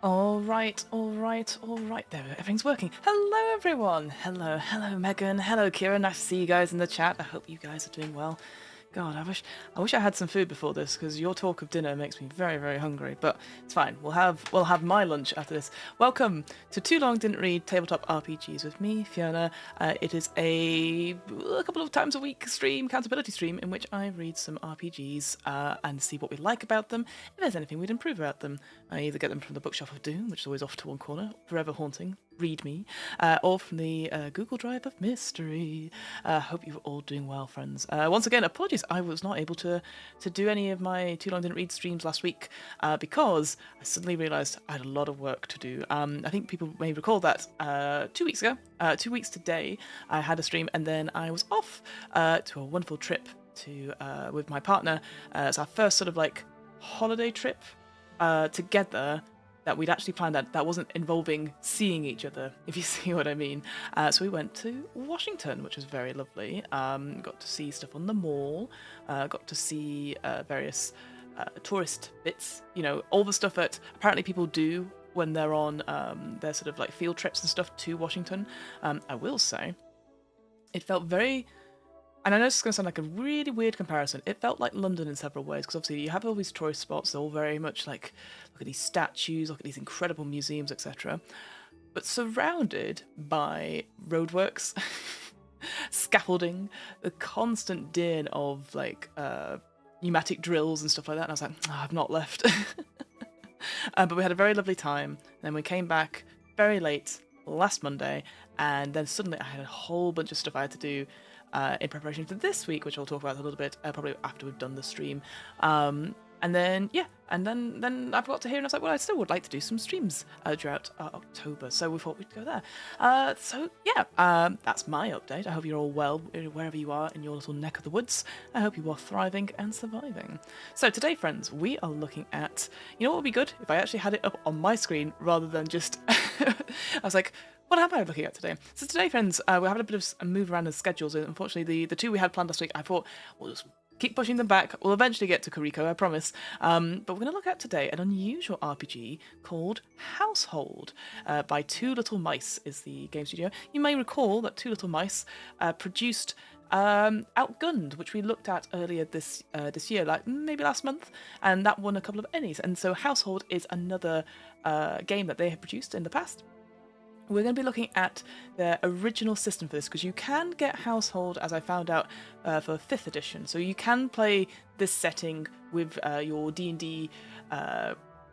All right, all right, all right. There, everything's working. Hello, everyone. Hello, Megan. Hello, Kira. Nice to see you guys in the chat. I hope you guys are doing well. God, I wish I had some food before this because your talk of dinner makes me very, very hungry. But it's fine. We'll have my lunch after this. Welcome to Too Long Didn't Read Tabletop RPGs with me, Fiona. It is a couple of times a week stream, accountability stream, in which I read some RPGs and see what we like about them. If there's anything we'd improve about them, I either get them from the Bookshelf of Doom, which is always off to one corner, forever haunting, read me, or from the Google Drive of Mystery. Hope you're all doing well, friends. Once again, apologies, I was not able to do any of my Too Long Didn't Read streams last week because I suddenly realised I had a lot of work to do. I think people may recall that 2 weeks ago, 2 weeks today, I had a stream and then I was off to a wonderful trip to with my partner. It's our first sort of like holiday trip together that we'd actually planned that wasn't involving seeing each other, if you see what I mean. So we went to Washington, which was very lovely. Got to see stuff on the mall, got to see various tourist bits, all the stuff that apparently people do when they're on their sort of like field trips and stuff to Washington. I will say, it felt very, and I know this is going to sound like a really weird comparison. It felt like London in several ways, because obviously you have all these tourist spots, they're all very much like, look at these statues, look at these incredible museums, etc. But surrounded by roadworks, scaffolding, the constant din of like pneumatic drills and stuff like that. And I was like, I've not left. But we had a very lovely time. Then we came back very late last Monday, and then suddenly I had a whole bunch of stuff I had to do in preparation for this week, which I'll talk about a little bit probably after we've done the stream. And then then I got to hear and I was like, well, I still would like to do some streams throughout October, so we thought we'd go there. That's my update. I hope you're all well wherever you are in your little neck of the woods. I hope you are thriving and surviving. So today, friends, we are looking at, what would be good if I actually had it up on my screen rather than just I was like, what am I looking at today? So today, friends, we're having a bit of a move around in schedules. Unfortunately, the two we had planned last week, I thought we'll just keep pushing them back. We'll eventually get to Kariko, I promise. But we're going to look at today an unusual RPG called Household by Two Little Mice is the game studio. You may recall that Two Little Mice produced Outgunned, which we looked at earlier this year, like maybe last month, and that won a couple of Ennies. And so Household is another game that they have produced in the past. We're going to be looking at their original system for this, because you can get Household, as I found out, for 5th edition. So you can play this setting with your D&D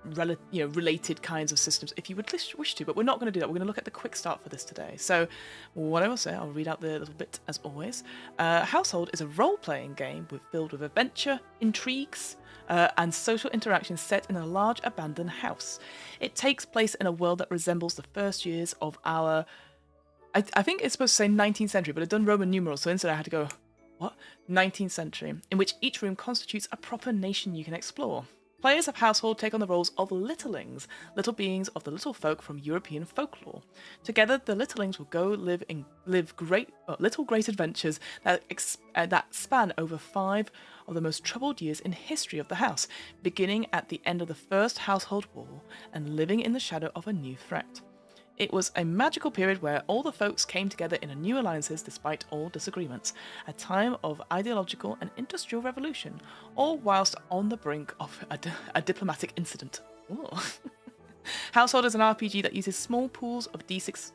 related kinds of systems if you would wish to, but we're not going to do that. We're going to look at the Quickstart for this today. So what I will say, I'll read out the little bit as always. Household is a role-playing game filled with adventure, intrigues, and social interactions set in a large abandoned house. It takes place in a world that resembles the first years of our, I think it's supposed to say 19th century, but I've done Roman numerals, so instead I had to go, what? 19th century, in which each room constitutes a proper nation you can explore. Players of Household take on the roles of littlings, little beings of the little folk from European folklore. Together, the littlings will go live little great adventures that span over 5 of the most troubled years in history of the house, beginning at the end of the First Household War and living in the shadow of a new threat. It was a magical period where all the folks came together in new alliances despite all disagreements, a time of ideological and industrial revolution, all whilst on the brink of a diplomatic incident. Household is an RPG that uses small pools of D6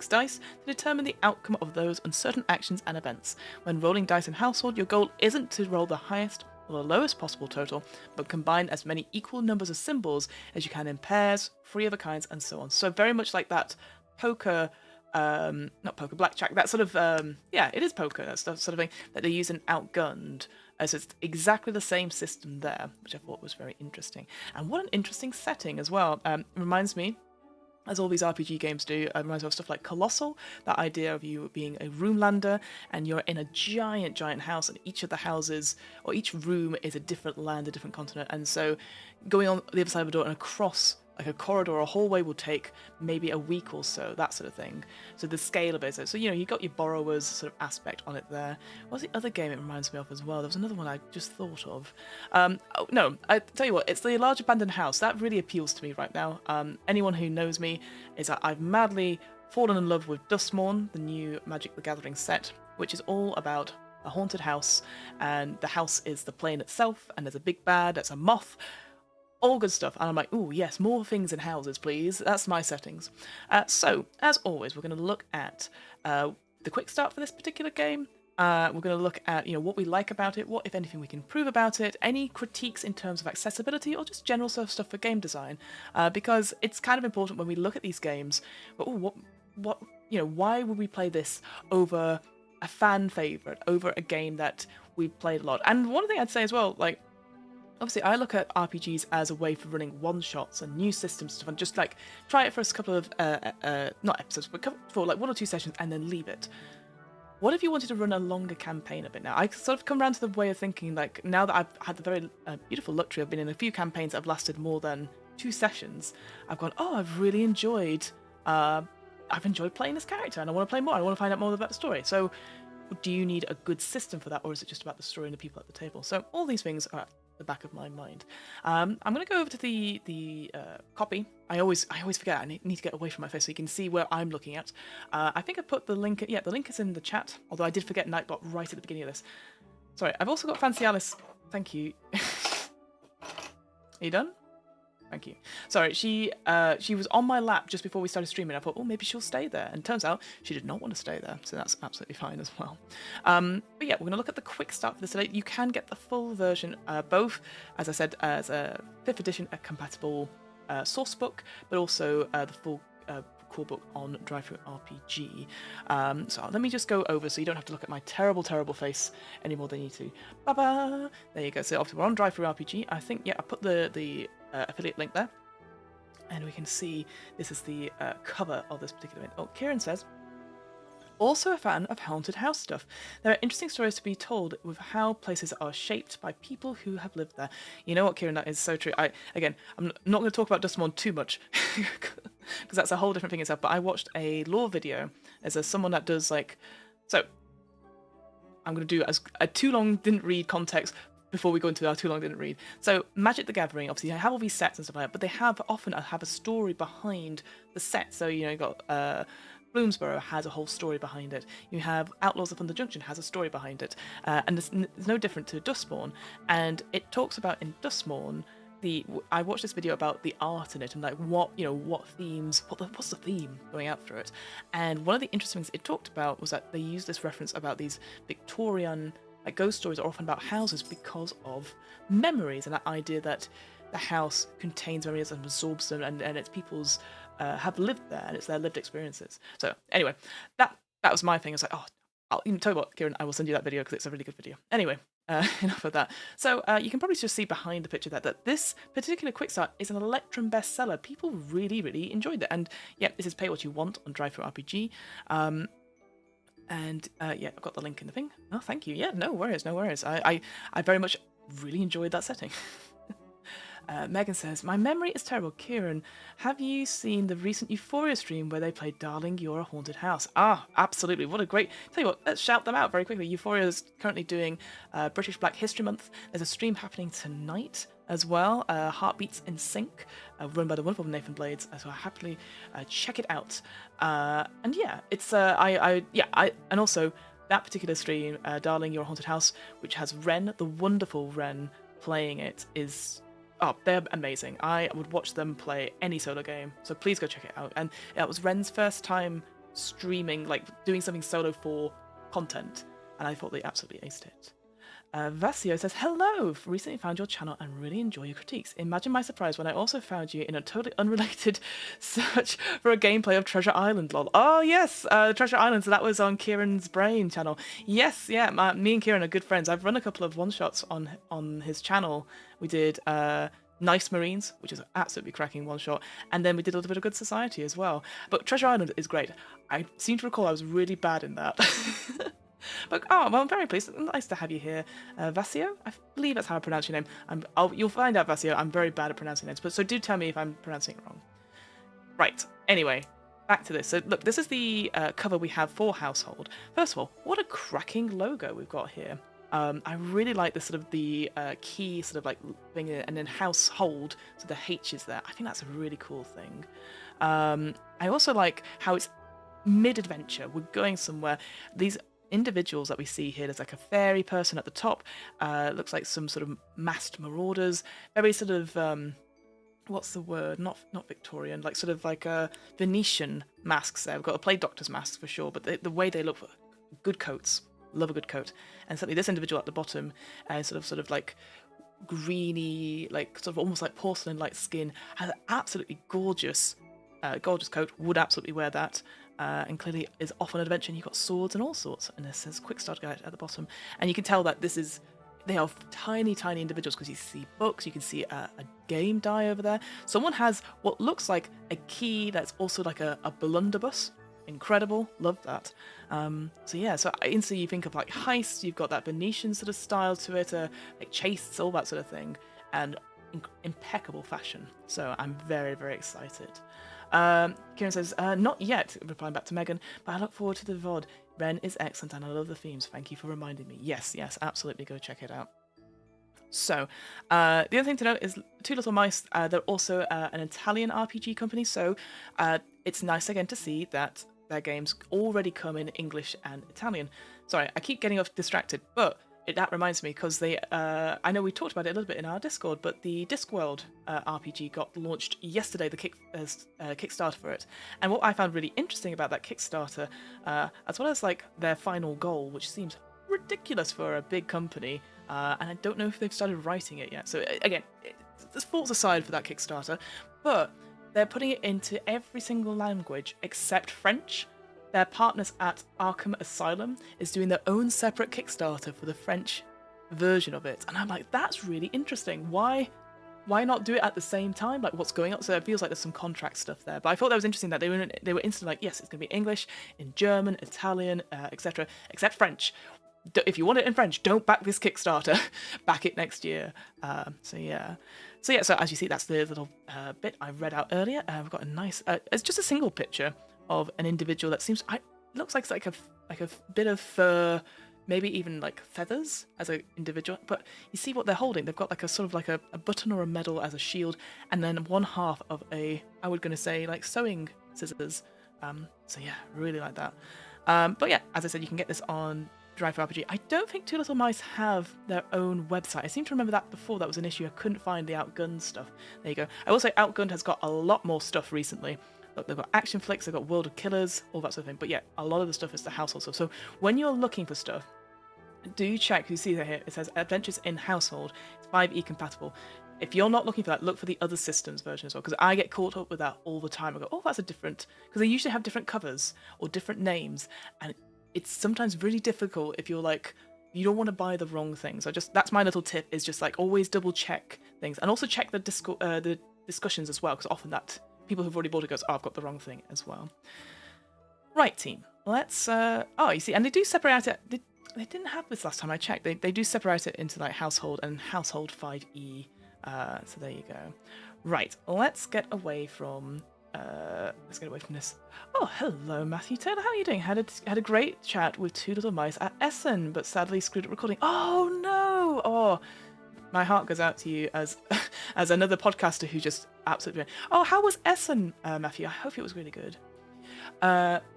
dice to determine the outcome of those uncertain actions and events. When rolling dice in Household, your goal isn't to roll the highest or the lowest possible total, but combine as many equal numbers of symbols as you can in pairs, 3 other kinds, and so on. So very much like that poker, not poker, blackjack, that sort of, it is poker, that sort of thing that they use in Outgunned. So it's exactly the same system there, which I thought was very interesting. And what an interesting setting as well. Reminds me, as all these RPG games do, reminds me of stuff like Colossal, that idea of you being a roomlander and you're in a giant house, and each of the houses, or each room is a different land, a different continent, and so going on the other side of the door and across like a corridor or a hallway will take maybe a week or so, that sort of thing. So the scale of it. So you got your borrowers sort of aspect on it there. What's the other game it reminds me of as well? There was another one I just thought of. No, I tell you what, it's the large abandoned house. That really appeals to me right now. Anyone who knows me is that I've madly fallen in love with Dustmourn, the new Magic the Gathering set, which is all about a haunted house, and the house is the plane itself, and there's a big bad, that's a moth, all good stuff. And I'm like, ooh, yes, more things in houses, please. That's my settings. So, as always, we're going to look at the quick start for this particular game. We're going to look at what we like about it, what, if anything, we can improve about it, any critiques in terms of accessibility, or just general sort of stuff for game design, because it's kind of important when we look at these games. But why would we play this over a fan favorite, over a game that we've played a lot? And one thing I'd say as well, like, obviously I look at RPGs as a way for running one-shots and new systems stuff, and just like try it for a couple of not episodes, but for like 1 or 2 sessions and then leave it. What if you wanted to run a longer campaign a bit now? I sort of come around to the way of thinking, like, now that I've had the very beautiful luxury of being in a few campaigns that have lasted more than 2 sessions, I've gone, oh, I've really enjoyed playing this character, and I want to play more. I want to find out more about the story. So do you need a good system for that, or is it just about the story and the people at the table? So all these things are at the back of my mind. I'm going to go over to the copy. I always forget. I need to get away from my face so you can see where I'm looking at. I think I put the link. Yeah, the link is in the chat. Although I did forget Nightbot right at the beginning of this. Sorry, I've also got Fancy Alice. Thank you. Are you done? Thank you. Sorry, she was on my lap just before we started streaming. I thought, oh, maybe she'll stay there. And turns out she did not want to stay there, so that's absolutely fine as well. But yeah, we're going to look at the quick start for this today. You can get the full version, both, as I said, as a 5th edition, a compatible source book, but also the full core book on Drive-Thru RPG. So let me just go over so you don't have to look at my terrible, terrible face any more than you need to. Ba-ba! There you go. So obviously we're on Drive-Thru RPG. I think, yeah, I put the affiliate link there, and we can see this is the cover of this particular event. Oh, Kieran says, also a fan of haunted house stuff. There are interesting stories to be told with how places are shaped by people who have lived there. You know what, Kieran, that is so true. I'm not going to talk about Dustmourn too much, because that's a whole different thing itself, but I watched a lore video. There's someone that does, like, so I'm going to do a too long didn't read context before we go into our too long didn't read. So Magic the Gathering, obviously, they have all these sets and stuff like that, but they often have a story behind the set. So, you've got Bloomsbury has a whole story behind it. You have Outlaws of Thunder Junction has a story behind it. And it's no different to Dustmourn. And it talks about in Dustmourn, I watched this video about the art in it and like what themes, what's the theme going out through it. And one of the interesting things it talked about was that they used this reference about these Victorian, like, ghost stories are often about houses because of memories, and that idea that the house contains memories and absorbs them, and its people's have lived there, and it's their lived experiences. So anyway, that was my thing. It's like, oh, I'll even tell you what, Kieran, I will send you that video because it's a really good video. Anyway, enough of that. So you can probably just see behind the picture that this particular quick start is an Electrum bestseller. People really, really enjoyed it, and yeah, this is pay what you want on Drive-Thru RPG. And yeah, I've got the link in the thing. Oh, thank you. Yeah, no worries, no worries. I very much really enjoyed that setting. Megan says, my memory is terrible. Kieran, have you seen the recent Euphoria stream where they played Darling, You're a Haunted House? Ah, absolutely. What a great... Tell you what, let's shout them out very quickly. Euphoria is currently doing British Black History Month. There's a stream happening tonight as well, Heartbeats in Sync, run by the wonderful Nathan Blades, so I happily check it out. And yeah, it's and also that particular stream, Darling, You're a Haunted House, which has Ren, the wonderful Ren, playing it, is... Oh, they're amazing. I would watch them play any solo game, so please go check it out. And yeah, it was Ren's first time streaming, like doing something solo for content, and I thought they absolutely aced it. Vasio says, hello, recently found your channel and really enjoy your critiques. Imagine my surprise when I also found you in a totally unrelated search for a gameplay of Treasure Island, lol. Oh yes, Treasure Island, so that was on Kieran's Brain channel. Yes, yeah, me and Kieran are good friends. I've run a couple of one-shots on his channel. We did Nice Marines, which is an absolutely cracking one-shot, and then we did a little bit of Good Society as well. But Treasure Island is great. I seem to recall I was really bad in that. But well, I'm very pleased. Nice to have you here, Vasio. I believe that's how I pronounce your name. You'll find out, Vasio. I'm very bad at pronouncing names, but so do tell me if I'm pronouncing it wrong. Right. Anyway, back to this. So look, this is the cover we have for Household. First of all, what a cracking logo we've got here. I really like the sort of the key sort of like thing, and then Household, so the H is there. I think that's a really cool thing. I also like how it's mid-adventure. We're going somewhere. These individuals that we see here, there's like a fairy person at the top. Looks like some sort of masked marauders. Very sort of what's the word? Not Victorian, like sort of like Venetian masks there. We've got a plague doctor's mask for sure, but the way they look, good coats. Love a good coat. And certainly this individual at the bottom, sort of like greeny, like sort of almost like porcelain-like skin, has an absolutely gorgeous coat. Would absolutely wear that. And clearly is off on an adventure, and you've got swords and all sorts. And it says Quickstart guide at the bottom. And you can tell that they are tiny, tiny individuals, because you see books, you can see a game die over there. Someone has what looks like a key that's also like a blunderbuss. Incredible, love that. So yeah, so instantly you think of like heists, you've got that Venetian sort of style to it, like chastes, all that sort of thing, and impeccable fashion. So I'm very, very excited. Kieran says, not yet, replying back to Megan, but I look forward to the VOD. Ren is excellent and I love the themes. Thank you for reminding me. Yes, absolutely, go check it out. So, the other thing to note is Two Little Mice, they're also an Italian RPG company, so it's nice again to see that their games already come in English and Italian. Sorry, I keep getting off distracted, but that reminds me, because I know we talked about it a little bit in our Discord, but the Discworld RPG got launched yesterday, the Kickstarter for it. And what I found really interesting about that Kickstarter, as well as like their final goal, which seems ridiculous for a big company, and I don't know if they've started writing it yet. So again, this falls aside for that Kickstarter, but they're putting it into every single language except French. Their partners at Arkham Asylum is doing their own separate Kickstarter for the French version of it. And I'm like, that's really interesting. Why not do it at the same time? Like, what's going on? So it feels like there's some contract stuff there. But I thought that was interesting that they were instantly like, yes, it's going to be English, in German, Italian, etc., except French. If you want it in French, don't back this Kickstarter. Back it next year. So as you see, that's the little bit I read out earlier. We've got a nice, it's just a single picture of an individual that seems, looks like it's like a bit of fur, maybe even like feathers as an individual. But you see what they're holding. They've got like a sort of like a button or a medal as a shield, and then one half of I was going to say like sewing scissors. So yeah, really like that. But yeah, as I said, you can get this on Drive for RPG. I don't think Two Little Mice have their own website. I seem to remember that before that was an issue. I couldn't find the Outgunned stuff. There you go. I will say Outgunned has got a lot more stuff recently. Look, they've got action flicks, they've got World of Killers, all that sort of thing. But yeah, a lot of the stuff is the household stuff. So when you're looking for stuff, do check. You see that here, it says Adventures in Household. It's 5e compatible. If you're not looking for that, look for the other systems version as well, because I get caught up with that all the time. I go, oh, that's a different, because they usually have different covers or different names, and it's sometimes really difficult if you're like, you don't want to buy the wrong thing. So that's my little tip, is just like always double check things, and also check the discussions as well, because often that people who've already bought it goes, oh, I've got the wrong thing as well. Right, team. Let's you see, and they do separate it. They didn't have this last time I checked. They do separate it into like household and household 5e. So there you go. Right, let's get away from this. Oh, hello, Matthew Taylor. How are you doing? Had a great chat with Two Little Mice at Essen, but sadly screwed up recording. Oh no! Oh, my heart goes out to you as another podcaster who just absolutely. Oh, how was Essen, Matthew? I hope it was really good.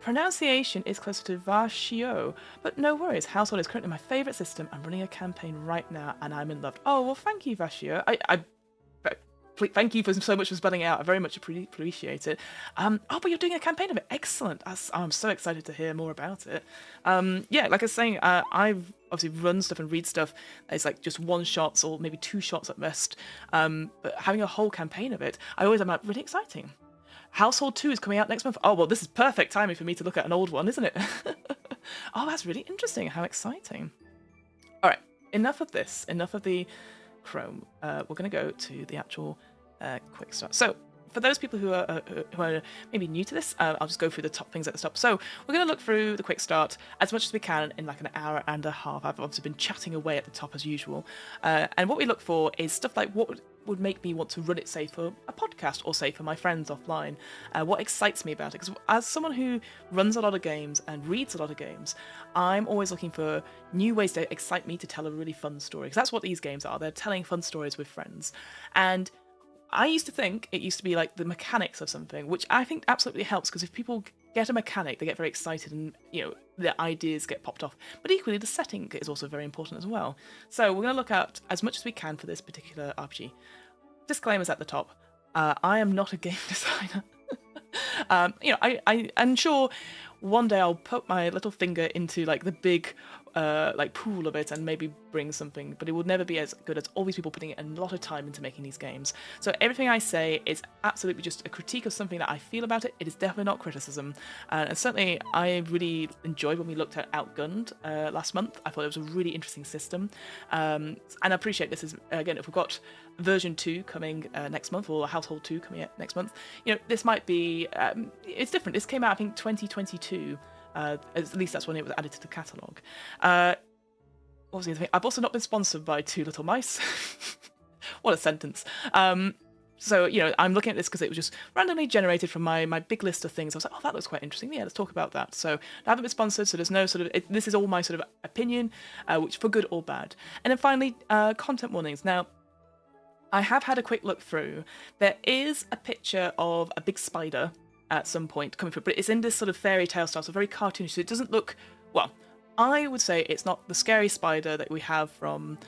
Pronunciation is closer to Vashio, but no worries. Household is currently my favourite system. I'm running a campaign right now, and I'm in love. Oh well, thank you, Vashio. Thank you so much for spelling it out. I very much appreciate it. But you're doing a campaign of it. Excellent. I'm so excited to hear more about it. Yeah, like I was saying, I've obviously run stuff and read stuff. It's like just one shots or maybe two shots at best. But having a whole campaign of it, I'm like, really exciting. Household 2 is coming out next month. Oh, well, this is perfect timing for me to look at an old one, isn't it? Oh, that's really interesting. How exciting. All right, enough of this. Enough of the Chrome. We're going to go to the actual quick start. So for those people who are maybe new to this, I'll just go through the top things at the top. So we're going to look through the Quickstart as much as we can in like an hour and a half. I've obviously been chatting away at the top as usual. And what we look for is stuff like what would make me want to run it, say, for a podcast or, say, for my friends offline. What excites me about it? Because as someone who runs a lot of games and reads a lot of games, I'm always looking for new ways to excite me to tell a really fun story. Because that's what these games are. They're telling fun stories with friends. And I used to think it used to be like the mechanics of something, which I think absolutely helps, because if people get a mechanic, they get very excited and, you know, their ideas get popped off. But equally, the setting is also very important as well. So we're going to look at as much as we can for this particular RPG. Disclaimers at the top. I am not a game designer. You know, I'm sure one day I'll put my little finger into like the big like pool of it and maybe bring something, but it will never be as good as all these people putting a lot of time into making these games. So everything I say is absolutely just a critique of something that I feel about it. It is definitely not criticism. And certainly I really enjoyed when we looked at Outgunned last month. I thought it was a really interesting system. And I appreciate this is, again, if we've got version 2 coming next month, or Household 2 coming out next month, you know, this might be, it's different. This came out, I think, 2022. At least that's when it was added to the catalogue. What was the other thing? I've also not been sponsored by Two Little Mice. What a sentence. So, you know, I'm looking at this because it was just randomly generated from my big list of things. I was like, oh, that looks quite interesting. Yeah, let's talk about that. So I haven't been sponsored, so there's no sort of, this is all my sort of opinion, which for good or bad. And then finally, content warnings. Now, I have had a quick look through. There is a picture of a big spider at some point coming through, but it's in this sort of fairy tale style, so very cartoonish. So it doesn't look, well, I would say it's not the scary spider that we have from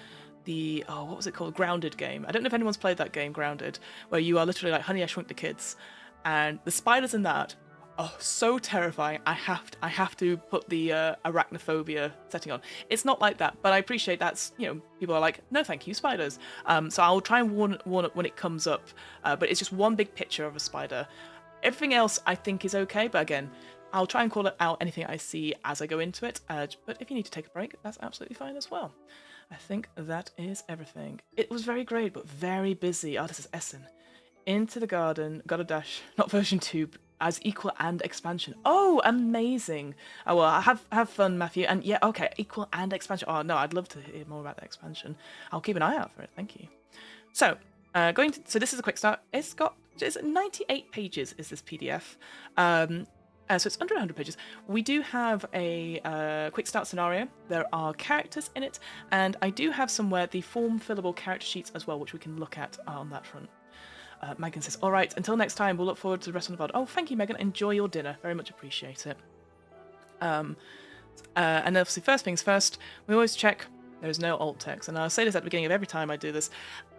the, oh, what was it called? Grounded game. I don't know if anyone's played that game, Grounded, where you are literally like Honey, I Shrunk the Kids. And the spiders in that are so terrifying. I have to put the arachnophobia setting on. It's not like that, but I appreciate that's, you know, people are like, no thank you, spiders. So I'll try and warn it when it comes up, but it's just one big picture of a spider. Everything else I think is okay, but again, I'll try and call it out anything I see as I go into it, but if you need to take a break, that's absolutely fine as well. I think that is everything. It was very great, but very busy. Oh, this is Essen. Into the Garden, got a dash, not version 2, as equal and expansion. Oh, amazing. Oh, well, have fun, Matthew. And yeah, okay, equal and expansion. Oh, no, I'd love to hear more about the expansion. I'll keep an eye out for it, thank you. So, so this is a quick start. It's 98 pages is this PDF. So it's under 100 pages. We do have a quick start scenario. There are characters in it, and I do have somewhere the form fillable character sheets as well, which we can look at on that front. Megan says, all right, until next time, we'll look forward to the rest of the VOD. Oh, thank you, Megan. Enjoy your dinner. Very much appreciate it. And obviously, first things first, we always check there is no alt text. And I'll say this at the beginning of every time I do this.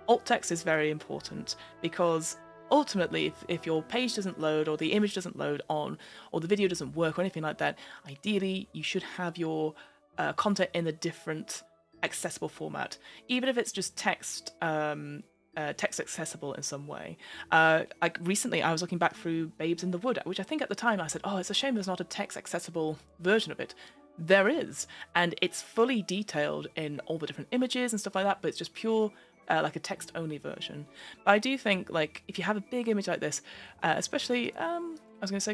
Alt text is very important because ultimately, if your page doesn't load or the image doesn't load on or the video doesn't work or anything like that, ideally you should have your content in a different accessible format, even if it's just text text accessible in some way. Like recently I was looking back through Babes in the Wood, which I think at the time I said, oh, it's a shame there's not a text accessible version of it. There is, and it's fully detailed in all the different images and stuff like that, but it's just pure like a text-only version. But I do think, like, if you have a big image like this, especially, I was going to say,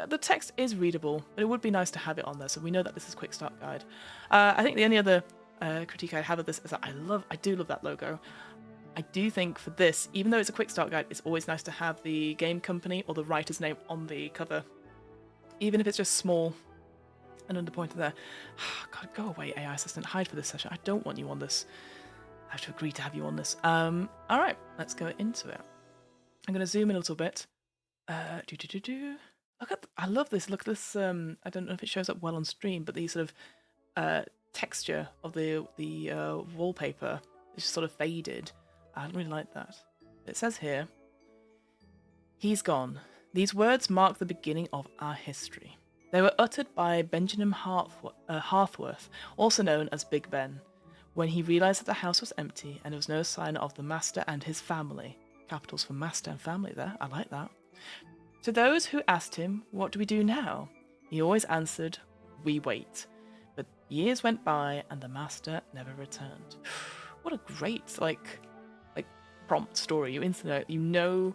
the text is readable, but it would be nice to have it on there, so we know that this is Quick Start Guide. I think the only other critique I have of this is that I do love that logo. I do think for this, even though it's a Quick Start Guide, it's always nice to have the game company or the writer's name on the cover, even if it's just small and underpointed there. God, go away, AI assistant, hide for this session. I don't want you on this. I have to agree to have you on this. All right, let's go into it. I'm going to zoom in a little bit. Look at, I love this. Look at this. I don't know if it shows up well on stream, but the sort of texture of the wallpaper is just sort of faded. I don't really like that. It says here, he's gone. These words mark the beginning of our history. They were uttered by Benjamin Harthworth, also known as Big Ben, when he realised that the house was empty and there was no sign of the master and his family. Capitals for master and family there, I like that. To those who asked him, what do we do now? He always answered, we wait. But years went by and the master never returned. What a great, like prompt story. You instantly, you know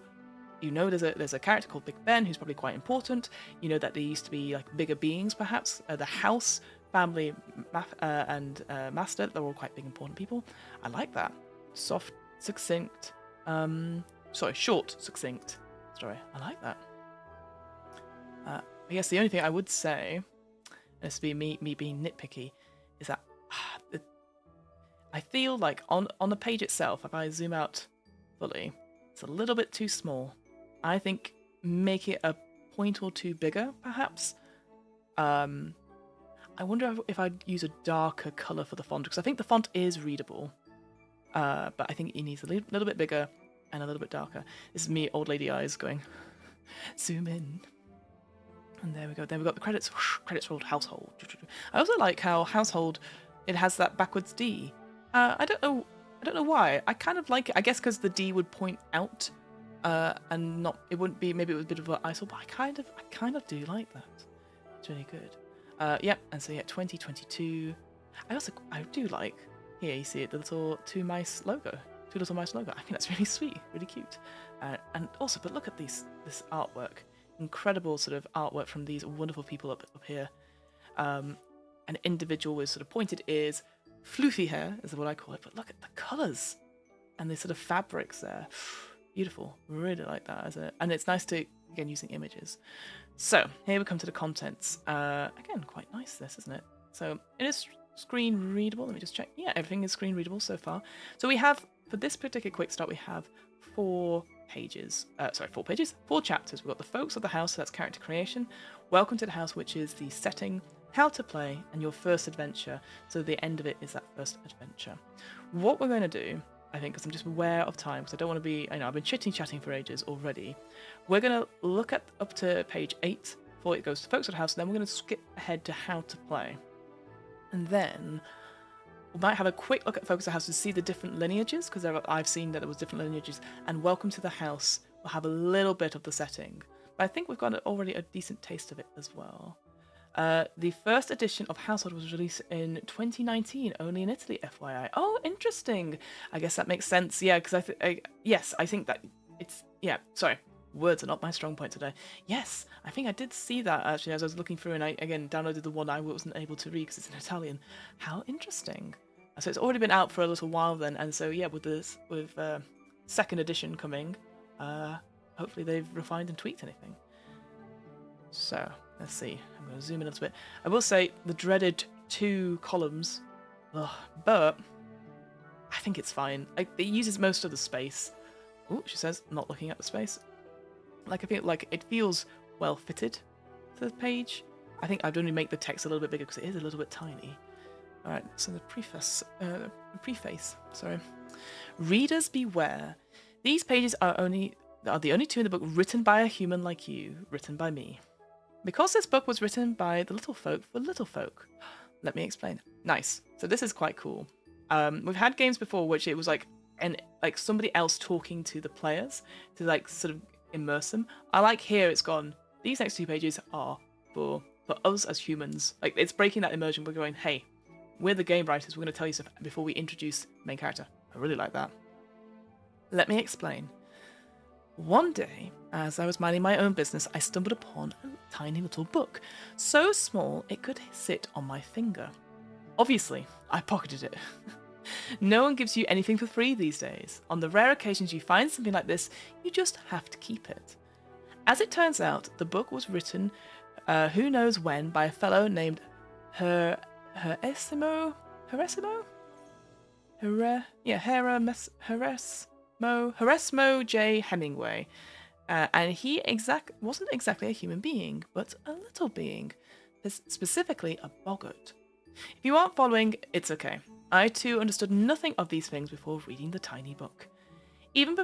you know there's a character called Big Ben who's probably quite important. You know that there used to be like bigger beings, perhaps the house, family, and master. They're all quite big, important people. I like that. Soft, succinct. Short, succinct story. I like that. I guess the only thing I would say, this would be me being nitpicky, is that I feel like on the page itself, if I zoom out fully, it's a little bit too small. I think make it a point or two bigger, perhaps. I wonder if I'd use a darker color for the font, because I think the font is readable, but I think it needs a little bit bigger and a little bit darker. This is me, old lady eyes, going zoom in. And there we go. Then we've got the credits. Credits rolled household. I also like how household, it has that backwards D. I don't know why. I kind of like it. I guess because the D would point out, and not. It wouldn't be. Maybe it was a bit of an ISO, but I kind of do like that. It's really good. Yeah. And so yeah, 2022. I do like. Here you see it. The little two little mice logo. I think that's really sweet, really cute. And also, but look at this artwork. Incredible sort of artwork from these wonderful people up here. An individual with sort of pointed ears, floofy hair is what I call it, but look at the colours and the sort of fabrics there. Beautiful. Really like that as a, and it's nice to, again, using images. So here we come to the contents. Again, quite nice this, isn't it? So it is screen readable. Let me just check. Yeah, everything is screen readable so far. So we have, for this particular quick start, we have 4 chapters. We've got the folks of the house, so that's character creation. Welcome to the house, which is the setting, how to play, and your first adventure. So the end of it is that first adventure. What we're going to do, I think, because I'm just aware of time, because I don't want to be, I know I've been chatting for ages already. We're going to look at up to page 8 before it goes to folks of the house, and then we're going to skip ahead to how to play. And then we might have a quick look at Focus the House to see the different lineages, because I've seen that there was different lineages, and Welcome to the House will have a little bit of the setting. But I think we've got already a decent taste of it as well. The first edition of Household was released in 2019, only in Italy, FYI. Oh, interesting. I guess that makes sense. Yeah, because I think that it's, yeah, sorry. Words are not my strong point today. Yes, I think I did see that actually as I was looking through, and I again downloaded the one I wasn't able to read because it's in Italian. How interesting. So it's already been out for a little while then, and so yeah, with second edition coming, hopefully they've refined and tweaked anything. So let's see. I'm going to zoom in a little bit. I will say the dreaded 2 columns, but I think it's fine. It uses most of the space. Oh, she says, not looking at the space. Like I feel like it feels well fitted to the page. I think I'd only make the text a little bit bigger because it is a little bit tiny. All right, so the preface. Sorry. Readers beware. These pages are the only 2 in the book written by a human like you, written by me. Because this book was written by the little folk for little folk. Let me explain. Nice. So this is quite cool. We've had games before which it was like somebody else talking to the players to like sort of immerse them. I like here it's gone, these next 2 pages are for us as humans. Like it's breaking that immersion. We're going, hey, we're the game writers, we're going to tell you stuff before we introduce the main character. I really like that. Let me explain. One day, as I was minding my own business, I stumbled upon a tiny little book, so small it could sit on my finger. Obviously, I pocketed it. No one gives you anything for free these days. On the rare occasions you find something like this, you just have to keep it. As it turns out, the book was written who knows when by a fellow named Heresmo J. Hemingway. And he wasn't exactly a human being, but a little being, specifically a boggart. If you aren't following, it's okay. I too understood nothing of these things before reading the tiny book. Even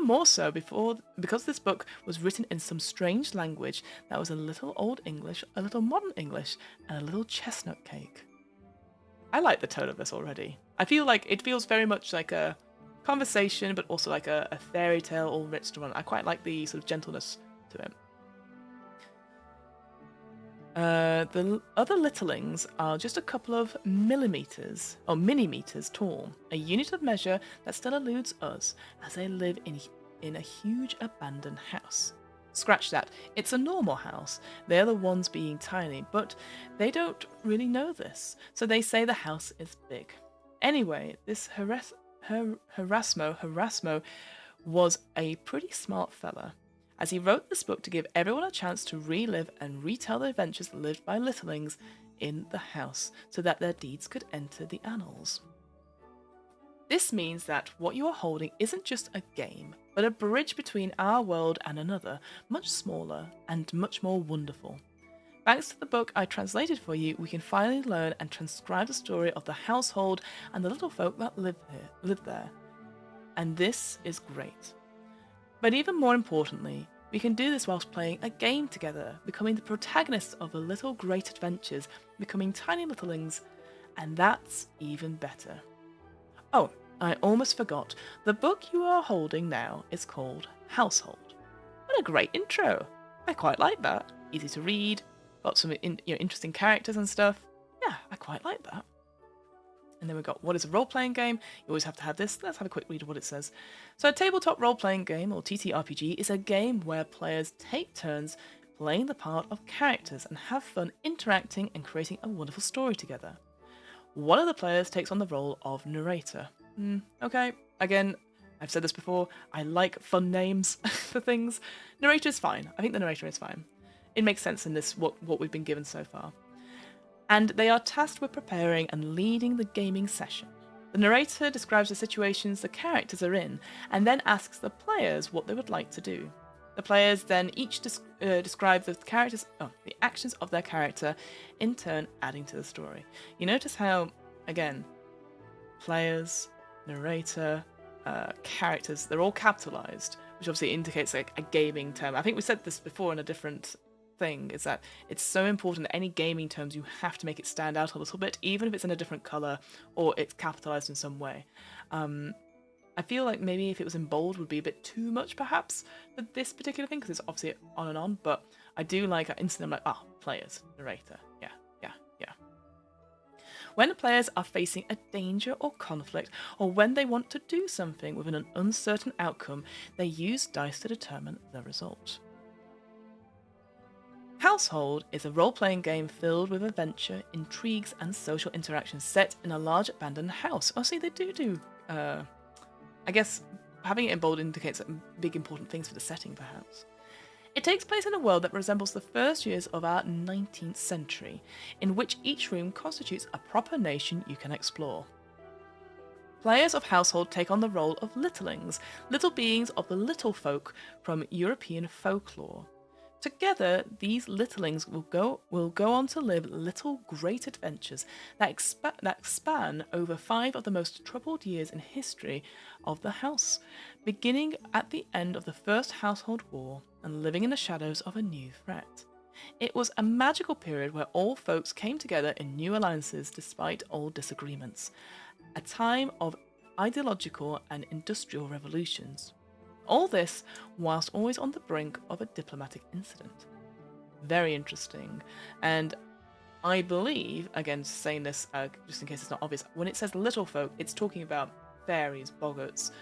more so, because this book was written in some strange language that was a little Old English, a little Modern English, and a little chestnut cake. I like the tone of this already. I feel like it feels very much like a conversation, but also like a fairy tale all mixed around. I quite like the sort of gentleness to it. The other littlings are just a couple of millimeters tall, a unit of measure that still eludes us as they live in in a huge abandoned house. Scratch that, it's a normal house. They're the ones being tiny, but they don't really know this, so they say the house is big. Anyway, this Erasmo was a pretty smart fella, as he wrote this book to give everyone a chance to relive and retell the adventures lived by littlings in the house, so that their deeds could enter the annals. This means that what you are holding isn't just a game, but a bridge between our world and another, much smaller and much more wonderful. Thanks to the book I translated for you, we can finally learn and transcribe the story of the household and the little folk that live there. And this is great. But even more importantly, we can do this whilst playing a game together, becoming the protagonists of the little great adventures, becoming tiny littlings, and that's even better. Oh, I almost forgot. The book you are holding now is called Household. What a great intro! I quite like that. Easy to read, got some interesting characters and stuff. Yeah, I quite like that. And then we've got what is a role-playing game. You always have to have this. Let's have a quick read of what it says. So a tabletop role-playing game, or TTRPG, is a game where players take turns playing the part of characters and have fun interacting and creating a wonderful story together. One of the players takes on the role of narrator. Okay, again, I've said this before, I like fun names for things. Narrator is fine. I think the narrator is fine. It makes sense in this, what we've been given so far. And they are tasked with preparing and leading the gaming session. The narrator describes the situations the characters are in, and then asks the players what they would like to do. The players then each describe the actions of their character, in turn adding to the story. You notice how, again, players, narrator, characters, they're all capitalized, which obviously indicates like a gaming term. I think we said this before in a different thing, is that it's so important that any gaming terms, you have to make it stand out a little bit, even if it's in a different color or it's capitalized in some way. I feel like maybe if it was in bold would be a bit too much perhaps for this particular thing, because it's obviously on and on, but I do like instantly, I'm like, players, narrator, yeah. When players are facing a danger or conflict, or when they want to do something with an uncertain outcome, they use dice to determine the result. Household is a role-playing game filled with adventure, intrigues, and social interactions set in a large abandoned house. Oh, see, they do. I guess having it in bold indicates big important things for the setting, perhaps. It takes place in a world that resembles the first years of our 19th century, in which each room constitutes a proper nation you can explore. Players of Household take on the role of littlings, little beings of the little folk from European folklore. Together, these littlings will go on to live little great adventures that span over 5 of the most troubled years in history of the house, beginning at the end of the First Household War and living in the shadows of a new threat. It was a magical period where all folks came together in new alliances despite old disagreements, a time of ideological and industrial revolutions. All this whilst always on the brink of a diplomatic incident. Very interesting. And I believe, again saying this just in case it's not obvious, when it says little folk, it's talking about fairies, boggarts,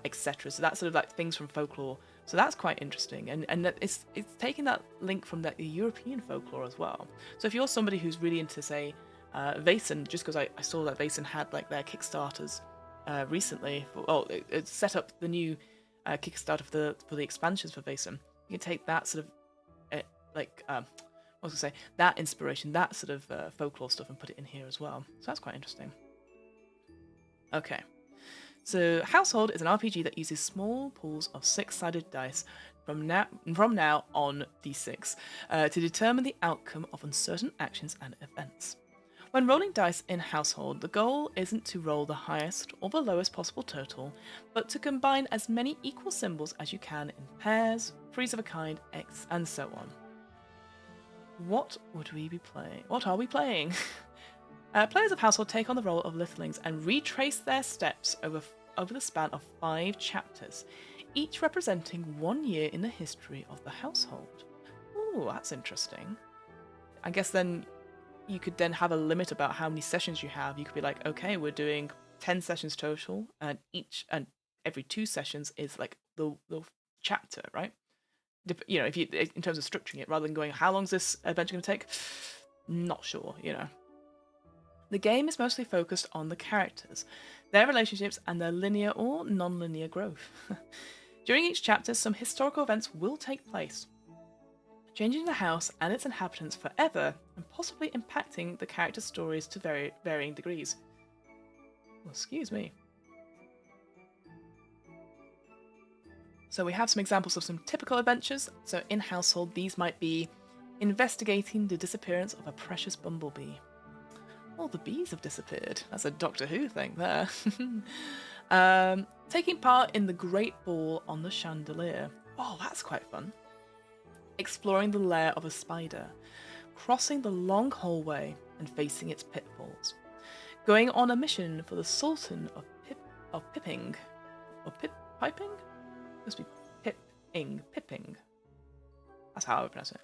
etc. So that's sort of like things from folklore. So that's quite interesting. And that it's taking that link from the European folklore as well. So if you're somebody who's really into, say, Vaesen, just because I saw that Vaesen had like their Kickstarters recently, it set up the new Kickstarter for the expansions for Vaesen. You can take that sort of that inspiration, that sort of folklore stuff, and put it in here as well. So that's quite interesting. Okay, so Household is an RPG that uses small pools of 6-sided dice from now on d6 to determine the outcome of uncertain actions and events. When rolling dice in Household, the goal isn't to roll the highest or the lowest possible total, but to combine as many equal symbols as you can in pairs, threes of a kind, X, and so on. What would we be playing? What are we playing? Players of Household take on the role of littlings and retrace their steps over the span of 5 chapters, each representing 1 year in the history of the household. Ooh, that's interesting. I guess then you could then have a limit about how many sessions you have. You could be like, okay, we're doing 10 sessions total, and every 2 sessions is like the chapter, right? You know, if you in terms of structuring it, rather than going, how long is this adventure going to take? Not sure, you know. The game is mostly focused on the characters, their relationships, and their linear or non-linear growth. During each chapter, some historical events will take place, changing the house and its inhabitants forever, and possibly impacting the characters' stories to varying degrees. Well, excuse me. So we have some examples of some typical adventures. So in Household, these might be investigating the disappearance of a precious bumblebee. All the bees have disappeared. That's a Doctor Who thing there. Taking part in the Great Ball on the Chandelier. Oh, that's quite fun. Exploring the lair of a spider. Crossing the long hallway and facing its pitfalls. Going on a mission for the Sultan of Pipping. Or Piping? Must be Pipping. That's how I would pronounce it.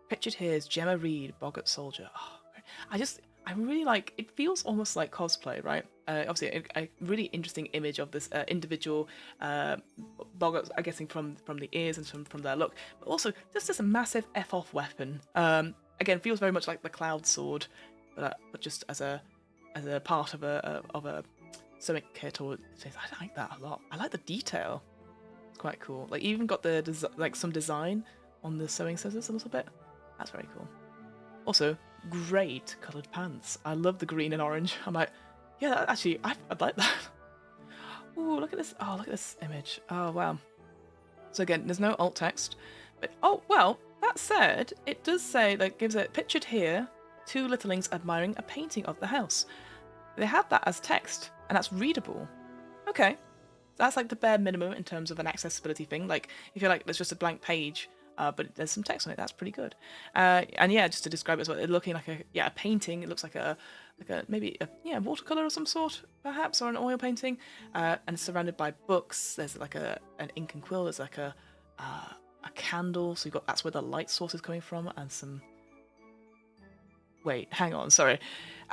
Pictured here is Gemma Reed, Boggart Soldier. Oh, I really like, it feels almost like cosplay, right? Obviously, a really interesting image of this individual Boggart, I'm guessing from the ears and from their look, but also just a massive F-off weapon. Again, feels very much like the Cloud Sword, but just as a part of a sewing kit. Or I like that a lot. I like the detail. It's quite cool. Like, even got the some design on the sewing scissors a little bit. That's very cool. Also, great coloured pants. I love the green and orange. I'm like, yeah, actually, I'd like that. Ooh, look at this. Oh, look at this image. Oh, wow. So again, there's no alt text. But, oh, well, that said, it does say, that gives it, pictured here, 2 littlings admiring a painting of the house. They have that as text, and that's readable. Okay. That's like the bare minimum in terms of an accessibility thing. Like, if you're like, there's just a blank page, but there's some text on it, that's pretty good. And yeah, just to describe it as well, it's looking like a painting. It looks like maybe a watercolor of some sort, perhaps, or an oil painting. And it's surrounded by books. There's like an ink and quill. There's like a candle. So that's where the light source is coming from, and some. Wait, hang on, sorry.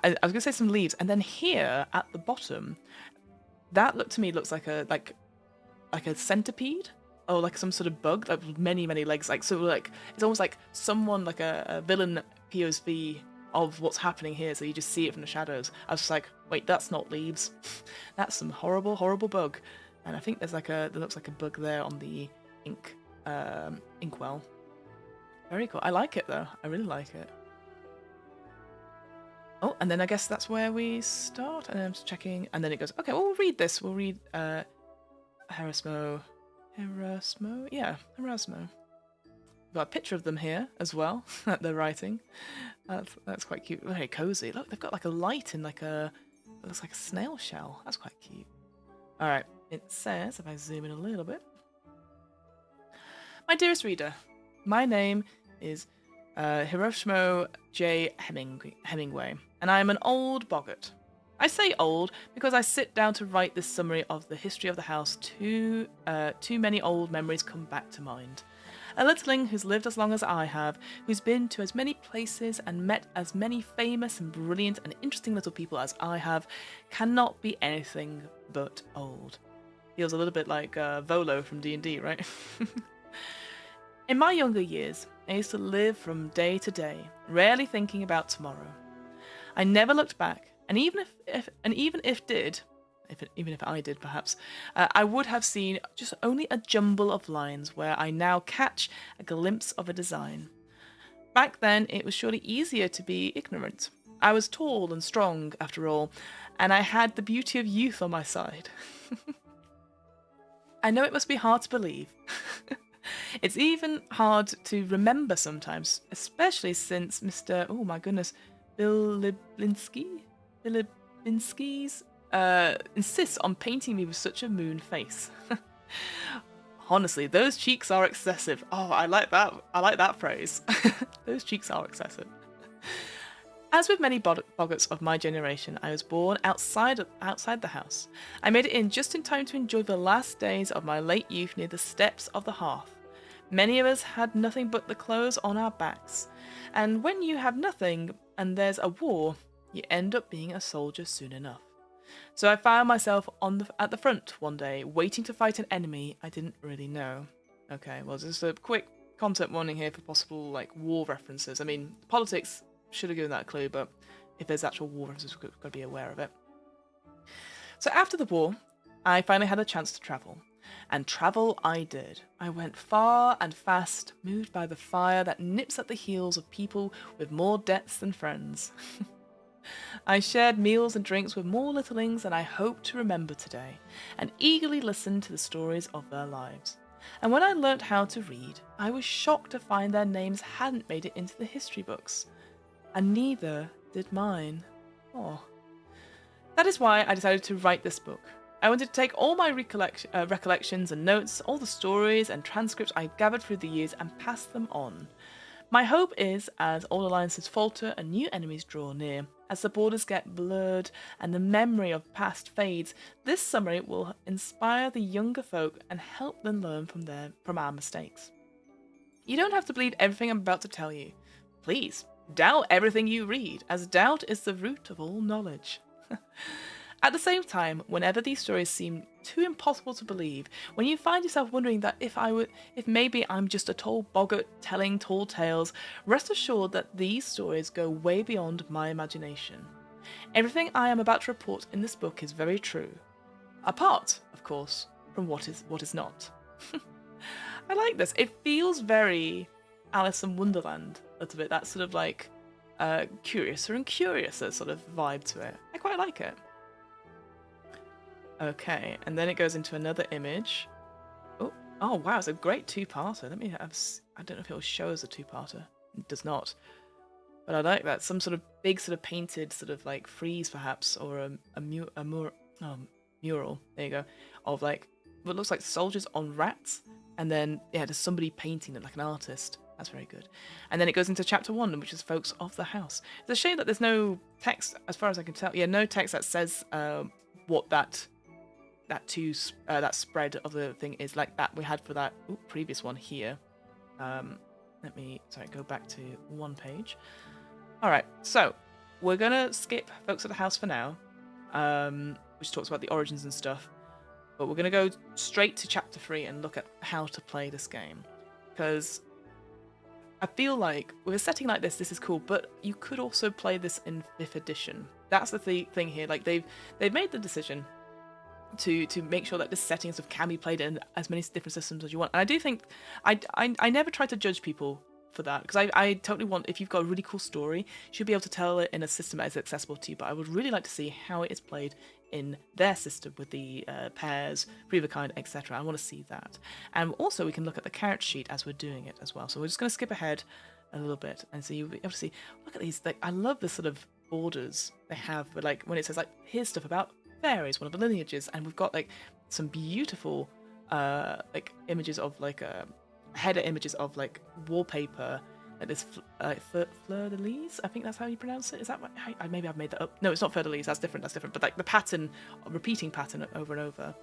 I was gonna say some leaves, and then here at the bottom, that looks like a centipede. Or like some sort of bug, like with many legs, like, so like it's almost like someone, like a villain POV of what's happening here, so you just see it from the shadows. I was just like, wait, that's not leaves. That's some horrible bug. And I think there looks like a bug there on the inkwell. Very cool. I like it though. I really like it. Oh, and then I guess that's where we start. And I'm just checking, and then it goes, okay, well, we'll read this. We'll read Erasmo. Yeah, Erasmo. Got a picture of them here as well that they're writing. That's quite cute. Very cozy. Look, they've got like a light in it looks like a snail shell. That's quite cute. All right, it says, if I zoom in a little bit. My dearest reader, my name is Hiroshimo J. Hemingway, and I am an old boggart. I say old because I sit down to write this summary of the history of the house. Too many old memories come back to mind. A littling who's lived as long as I have, who's been to as many places and met as many famous and brilliant and interesting little people as I have, cannot be anything but old. Feels a little bit like Volo from D&D, right? In my younger years, I used to live from day to day, rarely thinking about tomorrow. I never looked back. And even if I did, perhaps, I would have seen just only a jumble of lines where I now catch a glimpse of a design. Back then, it was surely easier to be ignorant. I was tall and strong, after all, and I had the beauty of youth on my side. I know it must be hard to believe. It's even hard to remember sometimes, especially since Mr. Oh my goodness, Bilibinski's insists on painting me with such a moon face. Honestly, those cheeks are excessive. Oh, I like that phrase. Those cheeks are excessive. As with many boggarts of my generation, I was born outside the house. I made it in just in time to enjoy the last days of my late youth near the steps of the hearth. Many of us had nothing but the clothes on our backs, and when you have nothing and there's a war, you end up being a soldier soon enough. So I found myself at the front one day, waiting to fight an enemy I didn't really know. Okay, well, just a quick content warning here for possible like war references. I mean, politics should have given that a clue, but if there's actual war references, we've got to be aware of it. So after the war, I finally had a chance to travel. And travel I did. I went far and fast, moved by the fire that nips at the heels of people with more debts than friends. I shared meals and drinks with more littlings than I hope to remember today, and eagerly listened to the stories of their lives. And when I learnt how to read, I was shocked to find their names hadn't made it into the history books. And neither did mine. Oh. That is why I decided to write this book. I wanted to take all my recollections and notes, all the stories and transcripts I gathered through the years, and pass them on. My hope is, as old alliances falter and new enemies draw near, as the borders get blurred and the memory of past fades, this summary will inspire the younger folk and help them learn from our mistakes. You don't have to believe everything I'm about to tell you. Please, doubt everything you read, as doubt is the root of all knowledge. At the same time, whenever these stories seem too impossible to believe, when you find yourself wondering that if maybe I'm just a tall boggart telling tall tales, rest assured that these stories go way beyond my imagination. Everything I am about to report in this book is very true. Apart, of course, from what is not. I like this. It feels very Alice in Wonderland a little bit. That sort of like curiouser and curiouser sort of vibe to it. I quite like it. Okay, and then it goes into another image. Oh wow, it's a great two-parter. I don't know if it will show as a two-parter. It does not. But I like that. Some sort of big sort of painted sort of like frieze perhaps, or a mural, there you go, of like what looks like soldiers on rats, and then yeah, there's somebody painting it like an artist. That's very good. And then it goes into chapter 1, which is folks of the house. It's a shame that there's no text, as far as I can tell. Yeah, no text that says what that spread of the thing is, like that we had for that previous one here. Let me go back to one page. All right, so we're gonna skip folks at the house for now, which talks about the origins and stuff. But we're gonna go straight to chapter 3 and look at how to play this game, because I feel like with a setting like this is cool, but you could also play this in 5th edition. That's the thing here. Like they've made the decision to make sure that this setting sort of can be played in as many different systems as you want. And I do think I never try to judge people for that, because I totally want, if you've got a really cool story, you should be able to tell it in a system that is accessible to you. But I would really like to see how it is played in their system with the pairs, free of a kind, etc. I want to see that. And also we can look at the character sheet as we're doing it as well. So we're just going to skip ahead a little bit, and so you'll be able to see, look at these, like, I love the sort of borders they have, but like when it says like, here's stuff about fairies, one of the lineages, and we've got like some beautiful like images of like header images of like wallpaper, like this fleur de lis, I think that's how you pronounce it. Is that what, maybe I've made that up? No, it's not fleur de lis, that's different, but like the pattern, repeating pattern over and over.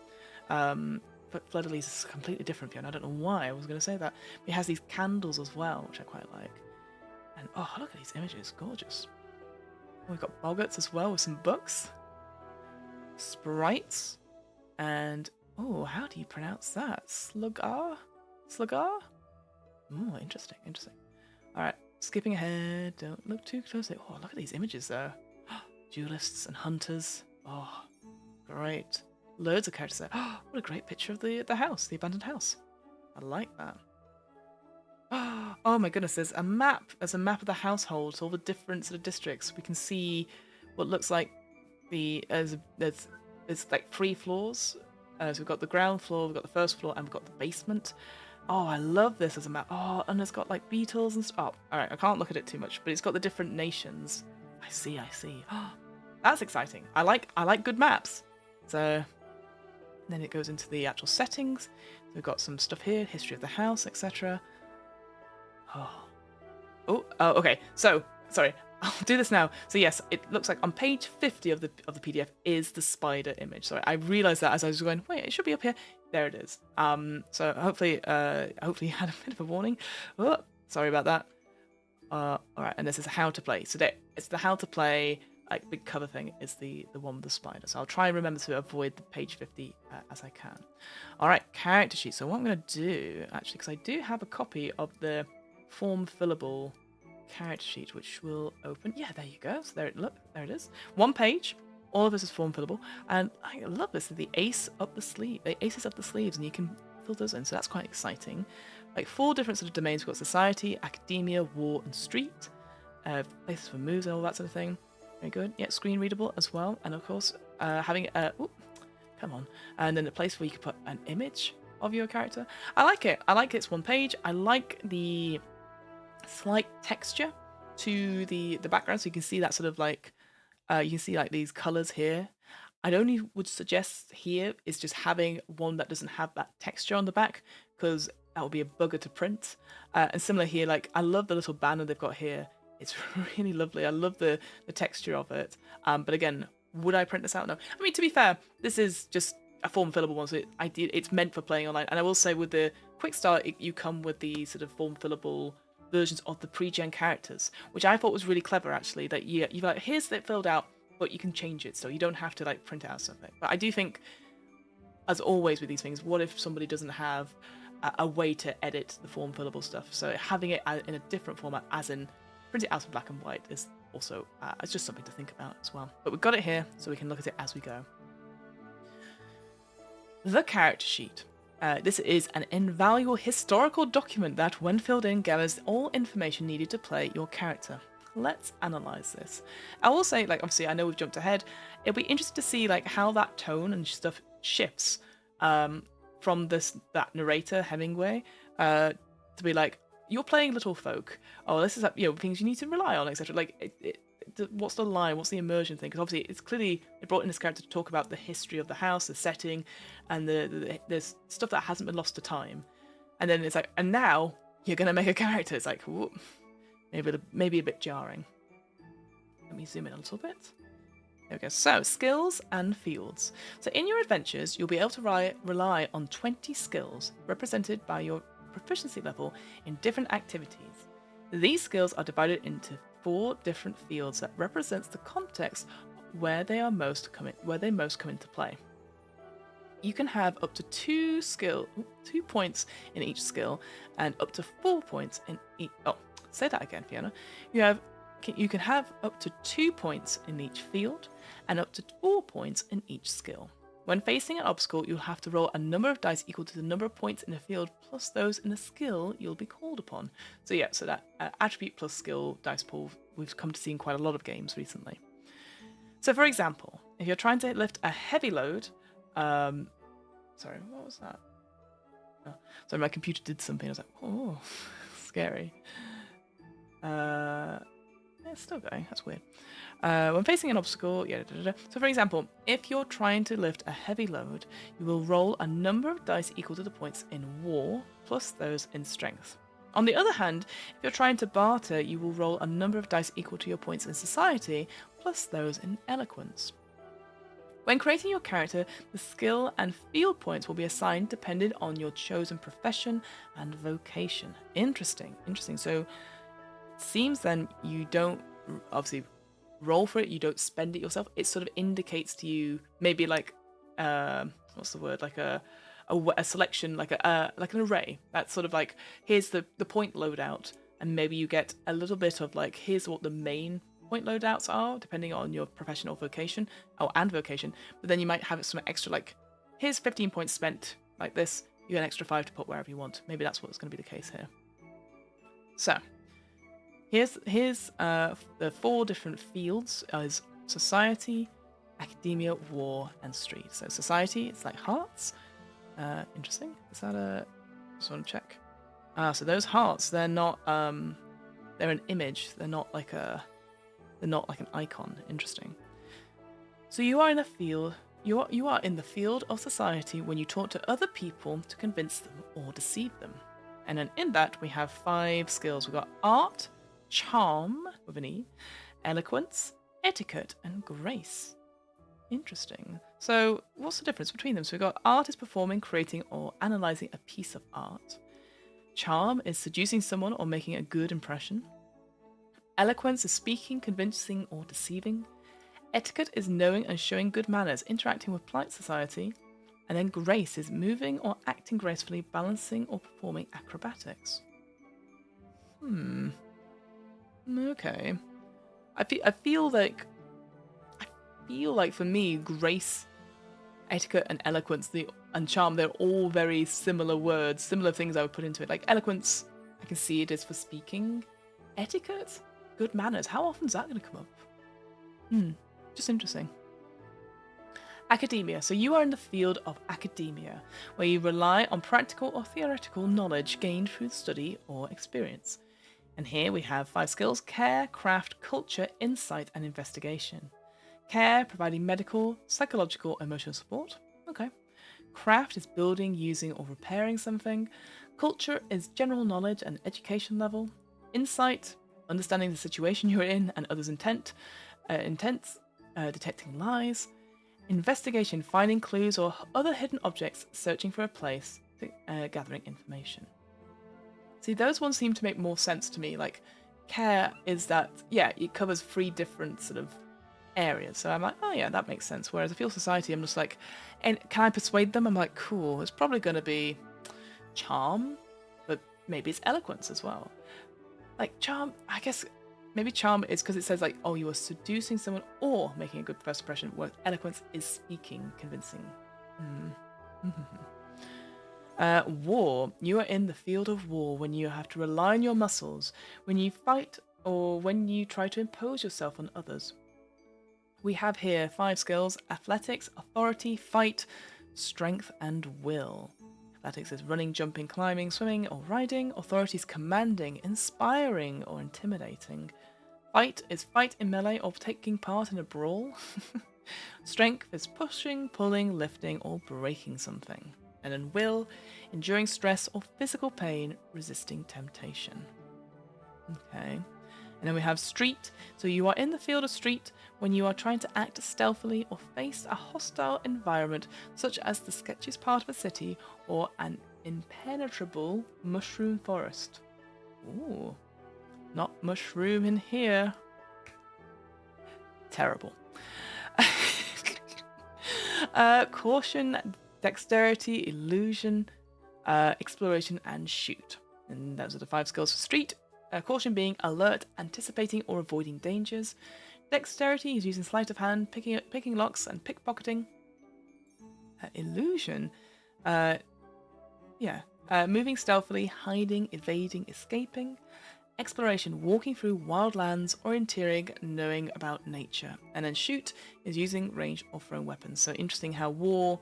But fleur de lis is completely different, Fiona. I don't know why I was going to say that. But it has these candles as well, which I quite like. And oh, look at these images, gorgeous. We've got boggarts as well with some books, sprites, and oh, how do you pronounce that? Sluggar? Oh, interesting. All right, skipping ahead. Don't look too closely. Oh, look at these images though. Duelists and hunters. Oh, great. Loads of characters there. Oh, what a great picture of the house, the abandoned house. I like that. Oh my goodness, there's a map. There's a map of the household, all the different sort of districts. We can see what looks like there's like 3 floors. So we've got the ground floor, we've got the first floor, and we've got the basement. Oh, I love this as a map. Oh, and it's got like beetles and stuff. Oh, all right, I can't look at it too much, but it's got the different nations. I see. Oh, that's exciting. I like good maps. So then it goes into the actual settings. So we've got some stuff here, history of the house, etc. Oh, okay. So, sorry, I'll do this now. So yes, it looks like on page 50 of the PDF is the spider image. Sorry, I realised that as I was going, wait, it should be up here. There it is. So hopefully you had a bit of a warning. Oh, sorry about that. All right, and this is how to play. So it's the how to play like big cover thing is the one with the spider. So I'll try and remember to avoid the page 50 as I can. All right, character sheet. So what I'm going to do, actually, because I do have a copy of the form fillable character sheet, which will open. Yeah, there you go. So there it is. One page. All of this is form fillable, and I love this. The ace up the sleeve, the aces up the sleeves, and you can fill those in. So that's quite exciting. Like 4 different sort of domains. We've got society, academia, war, and street. Places for moves and all that sort of thing. Very good. Yeah, screen readable as well, and of course having come on, and then a place where you can put an image of your character. I like it. I like it's one page. I like the slight texture to the background, so you can see that sort of like you can see like these colors here. I'd only would suggest here is just having one that doesn't have that texture on the back, because that would be a bugger to print. And similar here, like I love the little banner they've got here. It's really lovely. I love the texture of it. But again, would I print this out? No. I mean, to be fair, this is just a form fillable one, so it's meant for playing online. And I will say with the Quickstart, you come with the sort of form fillable versions of the pre-gen characters, which I thought was really clever actually, that you've like, here's it filled out, but you can change it, so you don't have to like print out something. But I do think, as always with these things, what if somebody doesn't have a way to edit the form fillable stuff? So having it in a different format, as in print it out in black and white, is also it's just something to think about as well. But we've got it here, so we can look at it as we go. The character sheet. This is an invaluable historical document that, when filled in, gathers all information needed to play your character. Let's analyze this. I will say, like, obviously, I know we've jumped ahead. It'll be interesting to see like how that tone and stuff shifts from that narrator Hemingway to be like, you're playing little folk. Oh, this is things you need to rely on, etc. Like, what's the line? What's the immersion thing? Because obviously, it's clearly they brought in this character to talk about the history of the house, the setting, and there's stuff that hasn't been lost to time. And then it's like, and now you're gonna make a character. It's like, whoop, maybe a bit jarring. Let me zoom in a little bit. There we go. So, skills and fields. So in your adventures, you'll be able to rely on 20 skills represented by your proficiency level in different activities. These skills are divided into 4 different fields that represents the context where they most come into play. You can have up to 2 points in each skill, and up to 4 points in each. Oh, say that again, Fiona. You can have up to 2 points in each field, and up to 4 points in each skill. When facing an obstacle, you'll have to roll a number of dice equal to the number of points in a field plus those in a skill you'll be called upon. So yeah, so that attribute plus skill dice pool we've come to see in quite a lot of games recently. So for example, if you're trying to lift a heavy load, sorry, what was that? Oh, sorry, my computer did something. I was like, oh, scary. It's still going. That's weird. When facing an obstacle, So for example, if you're trying to lift a heavy load, you will roll a number of dice equal to the points in war, plus those in strength. On the other hand, if you're trying to barter, you will roll a number of dice equal to your points in society, plus those in eloquence. When creating your character, the skill and field points will be assigned depending on your chosen profession and vocation. Interesting. So it seems then you don't obviously roll for it, you don't spend it yourself. It sort of indicates to you maybe like what's the word, like a selection, like an array. That's sort of like, here's the point loadout, and maybe you get a little bit of like, here's what the main point loadouts are depending on your professional vocation and vocation. But then you might have some extra, like, here's 15 points spent like this, you get an extra 5 to put wherever you want. Maybe that's what's going to be the case here. So here's the 4 different fields as society, academia, war, and street. So society, it's like hearts. Interesting. Is that a... just want to check. So those hearts, they're not they're an image. They're not like an icon. Interesting. So you are in a field. You are in the field of society when you talk to other people to convince them or deceive them. And then in that we have 5 skills. We've got art, charm with an E, eloquence, etiquette, and grace. Interesting. So what's the difference between them? So we've got art is performing, creating, or analysing a piece of art. Charm is seducing someone or making a good impression. Eloquence is speaking, convincing, or deceiving. Etiquette is knowing and showing good manners, interacting with polite society. And then grace is moving or acting gracefully, balancing or performing acrobatics. Okay. I feel like for me, grace, etiquette, and eloquence, and charm, they're all very similar words, similar things I would put into it. Like eloquence, I can see it is for speaking. Etiquette, good manners. How often is that going to come up? Just interesting. Academia. So you are in the field of academia, where you rely on practical or theoretical knowledge gained through study or experience. And here we have 5 skills: care, craft, culture, insight, and investigation. Care, providing medical, psychological, emotional support. Okay. Craft is building, using, or repairing something. Culture is general knowledge and education level. Insight, understanding the situation you're in and others' intents, detecting lies. Investigation, finding clues or other hidden objects, searching for a place, gathering information. See, those ones seem to make more sense to me. Like, care is that, yeah, it covers 3 different sort of areas. So I'm like, oh yeah, that makes sense. Whereas I feel society, I'm just like, and can I persuade them? I'm like, cool, it's probably going to be charm, but maybe it's eloquence as well. Like, charm, I guess maybe charm is because it says like, oh, you are seducing someone or making a good first impression, whereas eloquence is speaking, convincing. War. You are in the field of war when you have to rely on your muscles, when you fight, or when you try to impose yourself on others. We have here 5 skills: athletics, authority, fight, strength, and will. Athletics is running, jumping, climbing, swimming, or riding. Authority is commanding, inspiring, or intimidating. Fight is fight in melee or taking part in a brawl. Strength is pushing, pulling, lifting, or breaking something. And then will, enduring stress or physical pain, resisting temptation. Okay. And then we have street. So you are in the field of street when you are trying to act stealthily or face a hostile environment, such as the sketchiest part of a city or an impenetrable mushroom forest. Ooh. Not mushroom in here. Terrible. Caution, dexterity, illusion, exploration, and shoot. And those are the 5 skills for street. Caution being alert, anticipating or avoiding dangers. Dexterity is using sleight of hand, picking locks, and pickpocketing. Illusion, moving stealthily, hiding, evading, escaping. Exploration, walking through wild lands, or intrigue, knowing about nature. And then shoot is using range or thrown weapons. So interesting how war,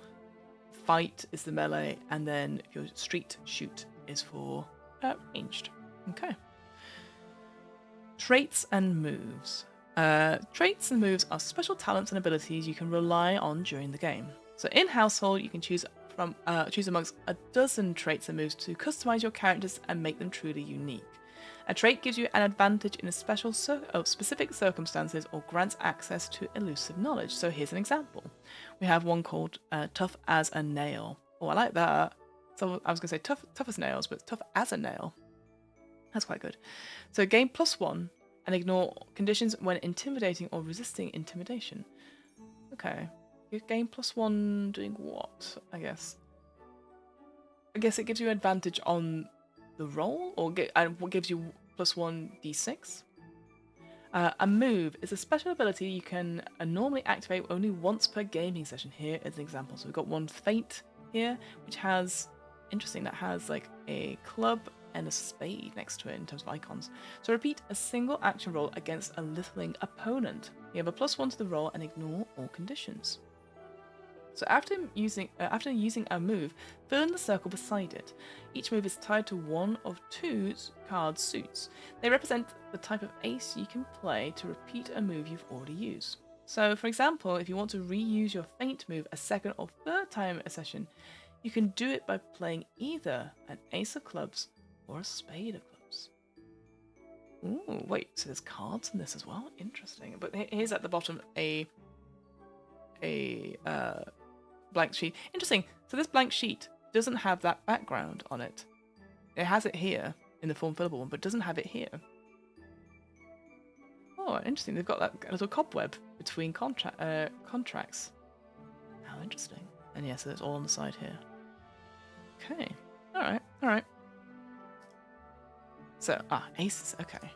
fight is the melee, and then if your street, shoot is for ranged. Okay. Traits and moves. Traits and moves are special talents and abilities you can rely on during the game. So in Household, you can choose amongst a dozen traits and moves to customize your characters and make them truly unique. A trait gives you an advantage in a specific circumstances or grants access to elusive knowledge. So here's an example. We have one called Tough as a Nail. Oh, I like that. So I was going to say tough as nails, but tough as a nail. That's quite good. So gain +1 and ignore conditions when intimidating or resisting intimidation. Okay. You gain +1 doing what, I guess? I guess it gives you advantage on the roll, and what gives you +1 d6. A move is a special ability you can normally activate only once per gaming session. Here is an example. So we've got one feint here, which has, interesting, that has like a club and a spade next to it in terms of icons. So repeat a single action roll against a littling opponent. You have a +1 to the roll and ignore all conditions. So after using a move, fill in the circle beside it. Each move is tied to one of 2 card suits. They represent the type of ace you can play to repeat a move you've already used. So for example, if you want to reuse your feint move a second or third time a session, you can do it by playing either an ace of clubs or a spade of clubs. Ooh, wait, so there's cards in this as well? Interesting. But here's at the bottom a blank sheet. Interesting. So this blank sheet doesn't have that background on it. It has it here in the form fillable one, but doesn't have it here. Oh, interesting. They've got that little cobweb between contracts. How interesting. And yes, it's all on the side here. Okay. Alright. So, aces, okay.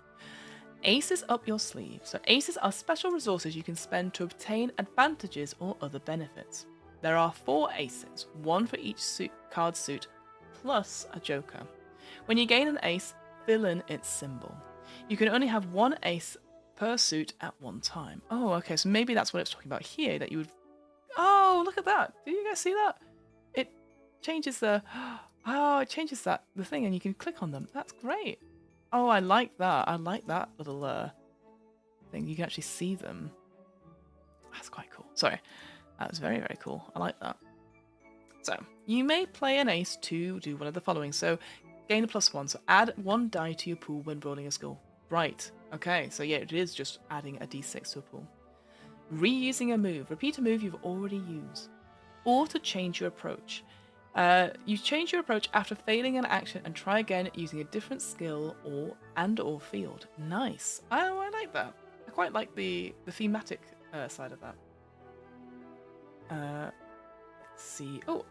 Aces up your sleeve. So aces are special resources you can spend to obtain advantages or other benefits. There are 4 aces, 1 for each card suit, plus a joker. When you gain an ace, fill in its symbol. You can only have 1 ace per suit at one time. Oh, okay, so maybe that's what it's talking about here, that you would... Oh, look at that! Did you guys see that? It changes the... Oh, it changes the thing, and you can click on them. That's great. Oh, I like that. I like that little thing. You can actually see them. That's quite cool. Sorry. That was very, very cool. I like that. So, you may play an ace to do one of the following. So, gain a +1. So, add 1 die to your pool when rolling a skill. Right. Okay. So, yeah, it is just adding a d6 to a pool. Reusing a move. Repeat a move you've already used. Or to change your approach. You change your approach after failing an action and try again using a different skill or field. Nice. Oh, I like that. I quite like the thematic side of that. Let's see. Oh,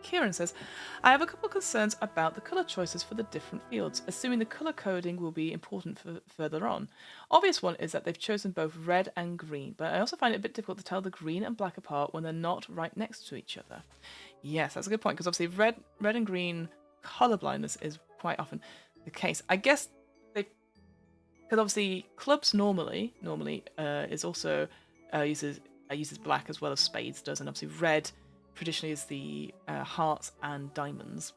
Kieran says, I have a couple of concerns about the colour choices for the different fields, assuming the colour coding will be important for further on. Obvious one is that they've chosen both red and green, but I also find it a bit difficult to tell the green and black apart when they're not right next to each other. Yes, that's a good point, because obviously red and green colour blindness is quite often the case. I guess they... Because obviously clubs normally is also uses black as well as spades does, and obviously red traditionally is the hearts and diamonds.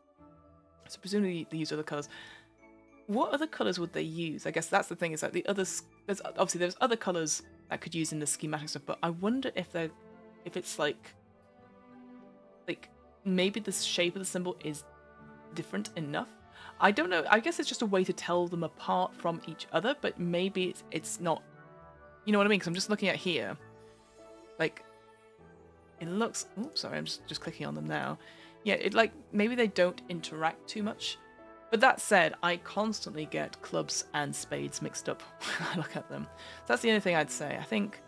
So presumably they use other colours. What other colours would they use? I guess that's the thing, is that the others... There's other colours that could use in the schematic stuff, but I wonder if it's like maybe the shape of the symbol is different enough. I don't know. I guess it's just a way to tell them apart from each other, but maybe it's not. You know what I mean? Because I'm just looking at here. Like, it looks... Oops, sorry, I'm just clicking on them now. Yeah, maybe they don't interact too much. But that said, I constantly get clubs and spades mixed up when I look at them. So that's the only thing I'd say. I think...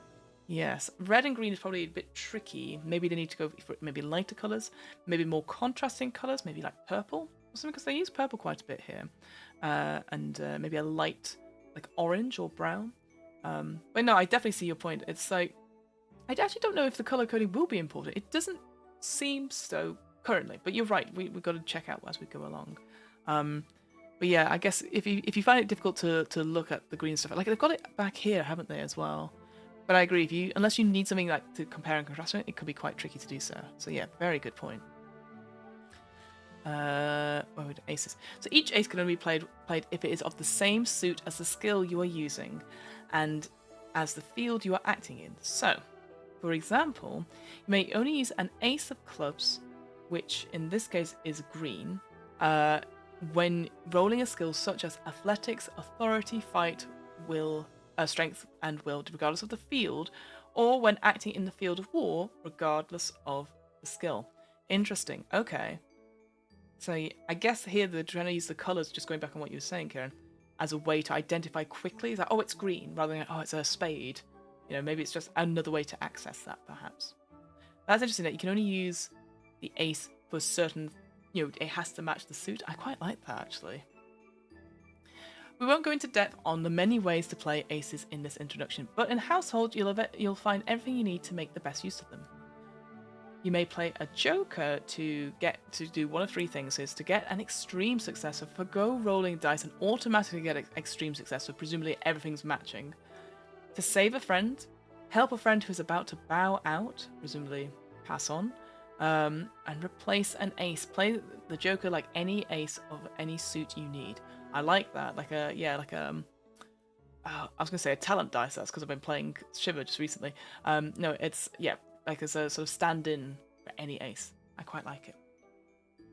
Yes, red and green is probably a bit tricky. Maybe they need to go for maybe lighter colours, maybe more contrasting colours, maybe like purple or something, because they use purple quite a bit here. And maybe a light, like orange or brown. But no, I definitely see your point. It's like, I actually don't know if the colour coding will be important. It doesn't seem so currently, but you're right. We've got to check out as we go along. But yeah, I guess if you find it difficult to look at the green stuff, like they've got it back here, haven't they, as well? But I agree, unless you need something like to compare and contrast it could be quite tricky to do so. So yeah, very good point. Aces. So each ace can only be played if it is of the same suit as the skill you are using, and as the field you are acting in. So, for example, you may only use an ace of clubs, which in this case is green, when rolling a skill such as athletics, authority, fight, will. Strength and will, regardless of the field, or when acting in the field of war, regardless of the skill. Interesting. Okay. So I guess here they're trying to use the colours, just going back on what you were saying, Kieran, as a way to identify quickly. Is that, oh, it's green, rather than, oh, it's a spade. You know, maybe it's just another way to access that, perhaps. That's interesting that you can only use the ace for certain, it has to match the suit. I quite like that, actually. We won't go into depth on the many ways to play aces in this introduction, but in Household you'll find everything you need to make the best use of them. You may play a joker to do one of 3 things: is to get an extreme success, so forgo rolling dice and automatically get extreme success, so presumably everything's matching. To save a friend, help a friend who's about to bow out, presumably pass on, and replace an ace. Play the joker like any ace of any suit you need. I like that, I was gonna say a talent dice. That's because I've been playing Shiver just recently. No, it's like as a sort of stand-in for any ace. I quite like it.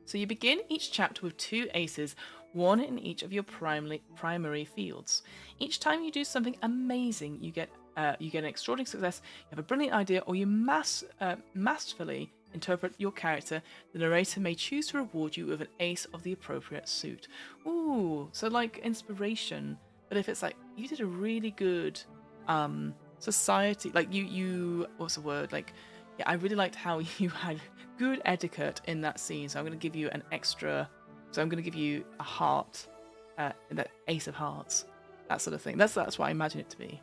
So you begin each chapter with 2 aces, 1 in each of your primary fields. Each time you do something amazing, you get an extraordinary success. You have a brilliant idea, or you masterfully interpret your character. The narrator may choose to reward you with an ace of the appropriate suit. Ooh, so like inspiration. But if it's like, you did a really good society, like you what's the word, like, yeah, I really liked how you had good etiquette in that scene, so I'm going to give you an extra, so I'm going to give you a heart, that ace of hearts, that sort of thing. That's what I imagine it to be.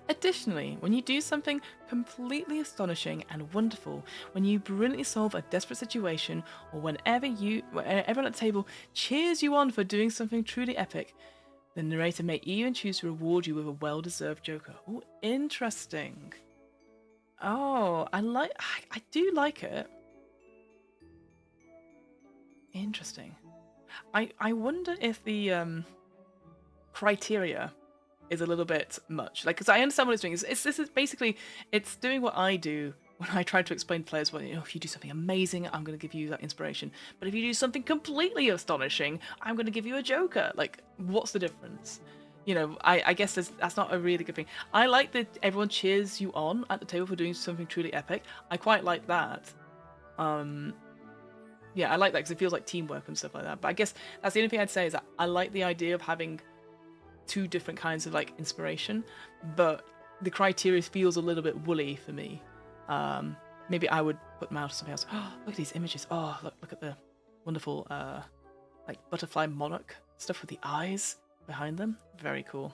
Additionally, when you do something completely astonishing and wonderful, when you brilliantly solve a desperate situation, or whenever everyone at the table cheers you on for doing something truly epic, the narrator may even choose to reward you with a well-deserved joker. Oh, interesting. Oh, I do like it. Interesting. I wonder if the criteria is a little bit much. Like, because I understand what it's doing. This is basically, it's doing what I do when I try to explain to players, well, if you do something amazing, I'm going to give you that inspiration. But if you do something completely astonishing, I'm going to give you a joker. Like, what's the difference? I guess that's not a really good thing. I like that everyone cheers you on at the table for doing something truly epic. I quite like that. Yeah, I like that because it feels like teamwork and stuff like that. But I guess that's the only thing I'd say is that I like the idea of having two different kinds of like inspiration, but the criteria feels a little bit woolly for me. Maybe I would put them out to something else. Oh, look at these images. Oh, look at the wonderful like butterfly monarch stuff with the eyes behind them. Very cool.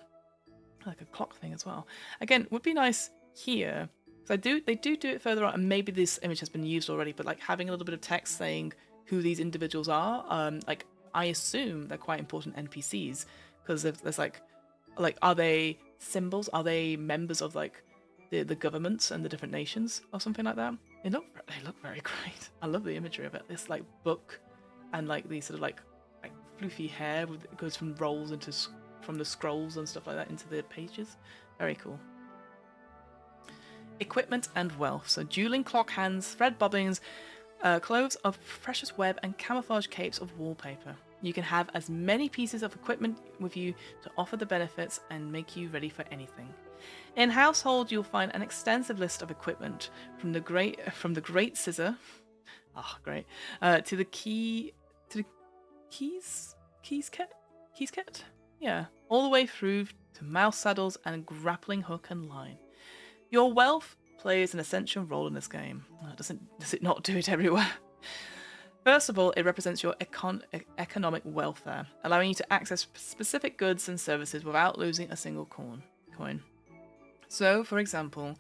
Like a clock thing as well. Again, would be nice here. Because they do it further on, and maybe this image has been used already, but like having a little bit of text saying who these individuals are. Like I assume they're quite important NPCs, because there's like are they symbols? Are they members of like the governments and the different nations or something like that? They look very great. I love the imagery of it. This like book and like these sort of like floofy hair it goes from rolls into from the scrolls and stuff like that into the pages. Very cool. Equipment and wealth. So dueling clock hands, thread bobbins, clothes of precious web, and camouflage capes of wallpaper. You can have as many pieces of equipment with you to offer the benefits and make you ready for anything. In household, you'll find an extensive list of equipment from the great scissor, great, to the keys kit, yeah, all the way through to mouse saddles and grappling hook and line. Your wealth plays an essential role in this game. Does it not do it everywhere? First of all, it represents your economic welfare, allowing you to access specific goods and services without losing a single coin. So, for example,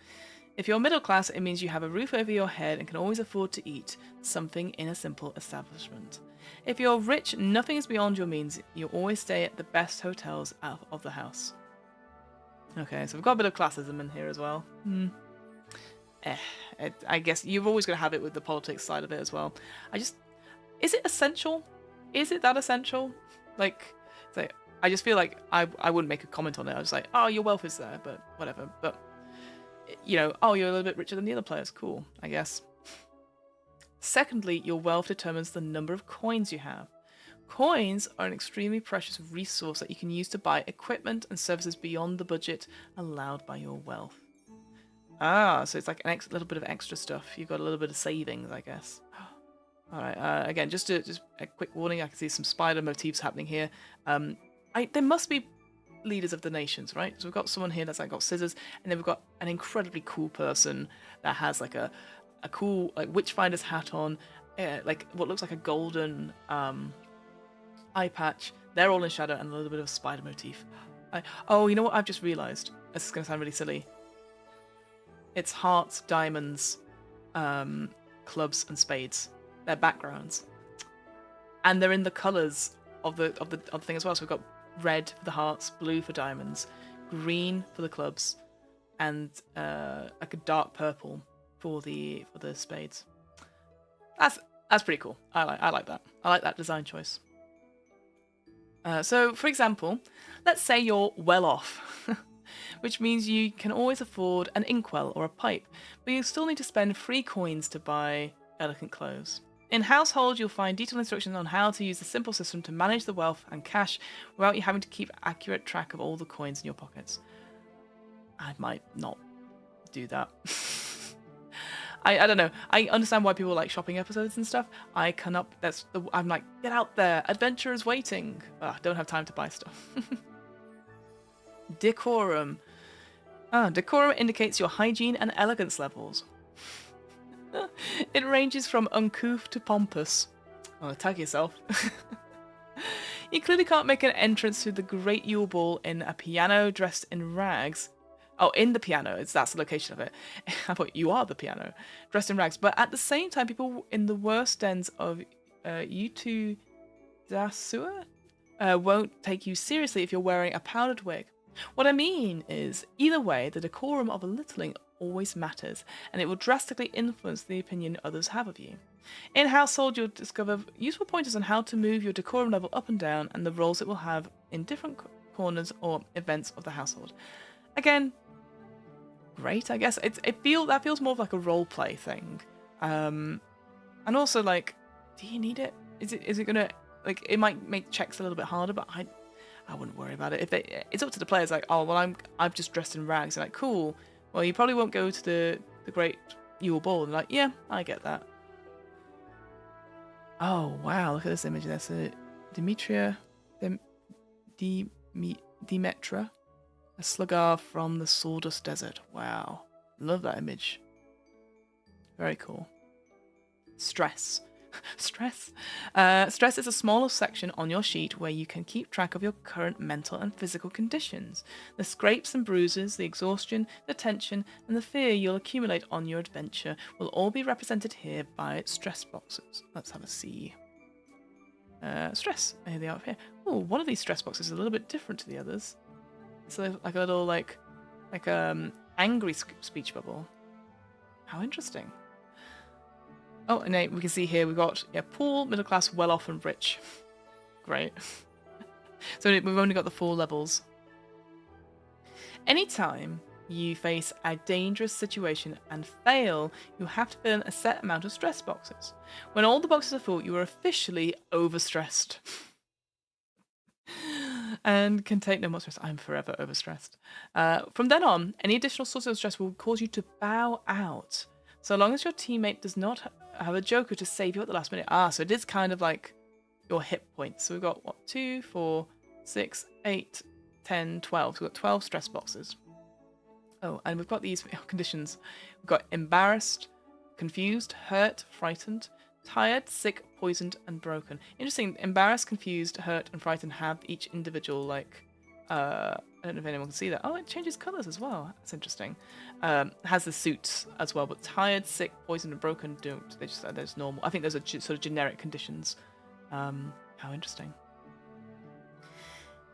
if you're middle class, it means you have a roof over your head and can always afford to eat something in a simple establishment. If you're rich, nothing is beyond your means. You always stay at the best hotels out of the house. Okay, so we've got a bit of classism in here as well. I guess you've always got to have it with the politics side of it as well. Is it essential? Is it that essential? Like, I just feel like I wouldn't make a comment on it. I was like, oh, your wealth is there, but whatever. But, oh, you're a little bit richer than the other players. Cool, I guess. Secondly, your wealth determines the number of coins you have. Coins are an extremely precious resource that you can use to buy equipment and services beyond the budget allowed by your wealth. So it's like a little bit of extra stuff. You've got a little bit of savings, I guess. Alright, again, just a quick warning, I can see some spider motifs happening here. There must be leaders of the nations, right? So we've got someone here that's like got scissors, and then we've got an incredibly cool person that has like a cool like witchfinder's hat on, like what looks like a golden eye patch. They're all in shadow and a little bit of a spider motif. Oh, you know what? I've just realised. This is going to sound really silly. It's hearts, diamonds, clubs, and spades. Their backgrounds, and they're in the colours of the thing as well. So we've got red for the hearts, blue for diamonds, green for the clubs, and like a dark purple for the spades. That's pretty cool. I like that. I like that design choice. So, for example, let's say you're well off, which means you can always afford an inkwell or a pipe, but you still need to spend 3 coins to buy elegant clothes. In household, you'll find detailed instructions on how to use the simple system to manage the wealth and cash without you having to keep accurate track of all the coins in your pockets. I might not do that. I don't know. I understand why people like shopping episodes and stuff. I'm like, get out there, adventure is waiting. Don't have time to buy stuff. Decorum. Decorum indicates your hygiene and elegance levels. It ranges from uncouth to pompous. Oh, tag yourself. You clearly can't make an entrance to the Great Yule Ball in a piano dressed in rags. Oh, in the piano, that's the location of it. I thought you are the piano, dressed in rags. But at the same time, people in the worst dens of Utu Dasua won't take you seriously if you're wearing a powdered wig. What I mean is, either way, the decorum of a littling always matters, and it will drastically influence the opinion others have of you. In Household, you'll discover useful pointers on how to move your decorum level up and down, and the roles it will have in different corners or events of the household. Again, great, I guess. That feels more of like a role play thing, and also like, do you need it? Is it gonna, like, it might make checks a little bit harder, but I wouldn't worry about it. It's up to the players. Like, oh well, I'm just dressed in rags. And like, cool. Well, you probably won't go to the Great Yule Ball. And like, yeah, I get that. Oh wow, look at this image there. So Demetra, a sluggar from the Sawdust Desert. Wow, love that image. Very cool. Stress. Stress. Stress is a smaller section on your sheet where you can keep track of your current mental and physical conditions. The scrapes and bruises, the exhaustion, the tension, and the fear you'll accumulate on your adventure will all be represented here by stress boxes. Let's have a see. Stress. Here they are up here. Oh, one of these stress boxes is a little bit different to the others. It's like a little angry speech bubble. How interesting. Oh, and we can see here we've got poor, middle class, well off, and rich. Great. So we've only got the 4 levels. Anytime you face a dangerous situation and fail, you have to fill in a set amount of stress boxes. When all the boxes are full, you are officially overstressed. And can take no more stress. I'm forever overstressed. From then on, any additional source of stress will cause you to bow out, so long as your teammate does not have a joker to save you at the last minute. So it is kind of like your hit points. So we've got, 2, 4, 6, 8, 10, 12. So we've got 12 stress boxes. Oh, and we've got these conditions. We've got embarrassed, confused, hurt, frightened, tired, sick, poisoned, and broken. Interesting. Embarrassed, confused, hurt, and frightened have each individual, I don't know if anyone can see that. Oh, it changes colours as well. That's interesting. Has the suits as well, but tired, sick, poisoned, and broken don't. They're just normal. I think those are sort of generic conditions. How interesting.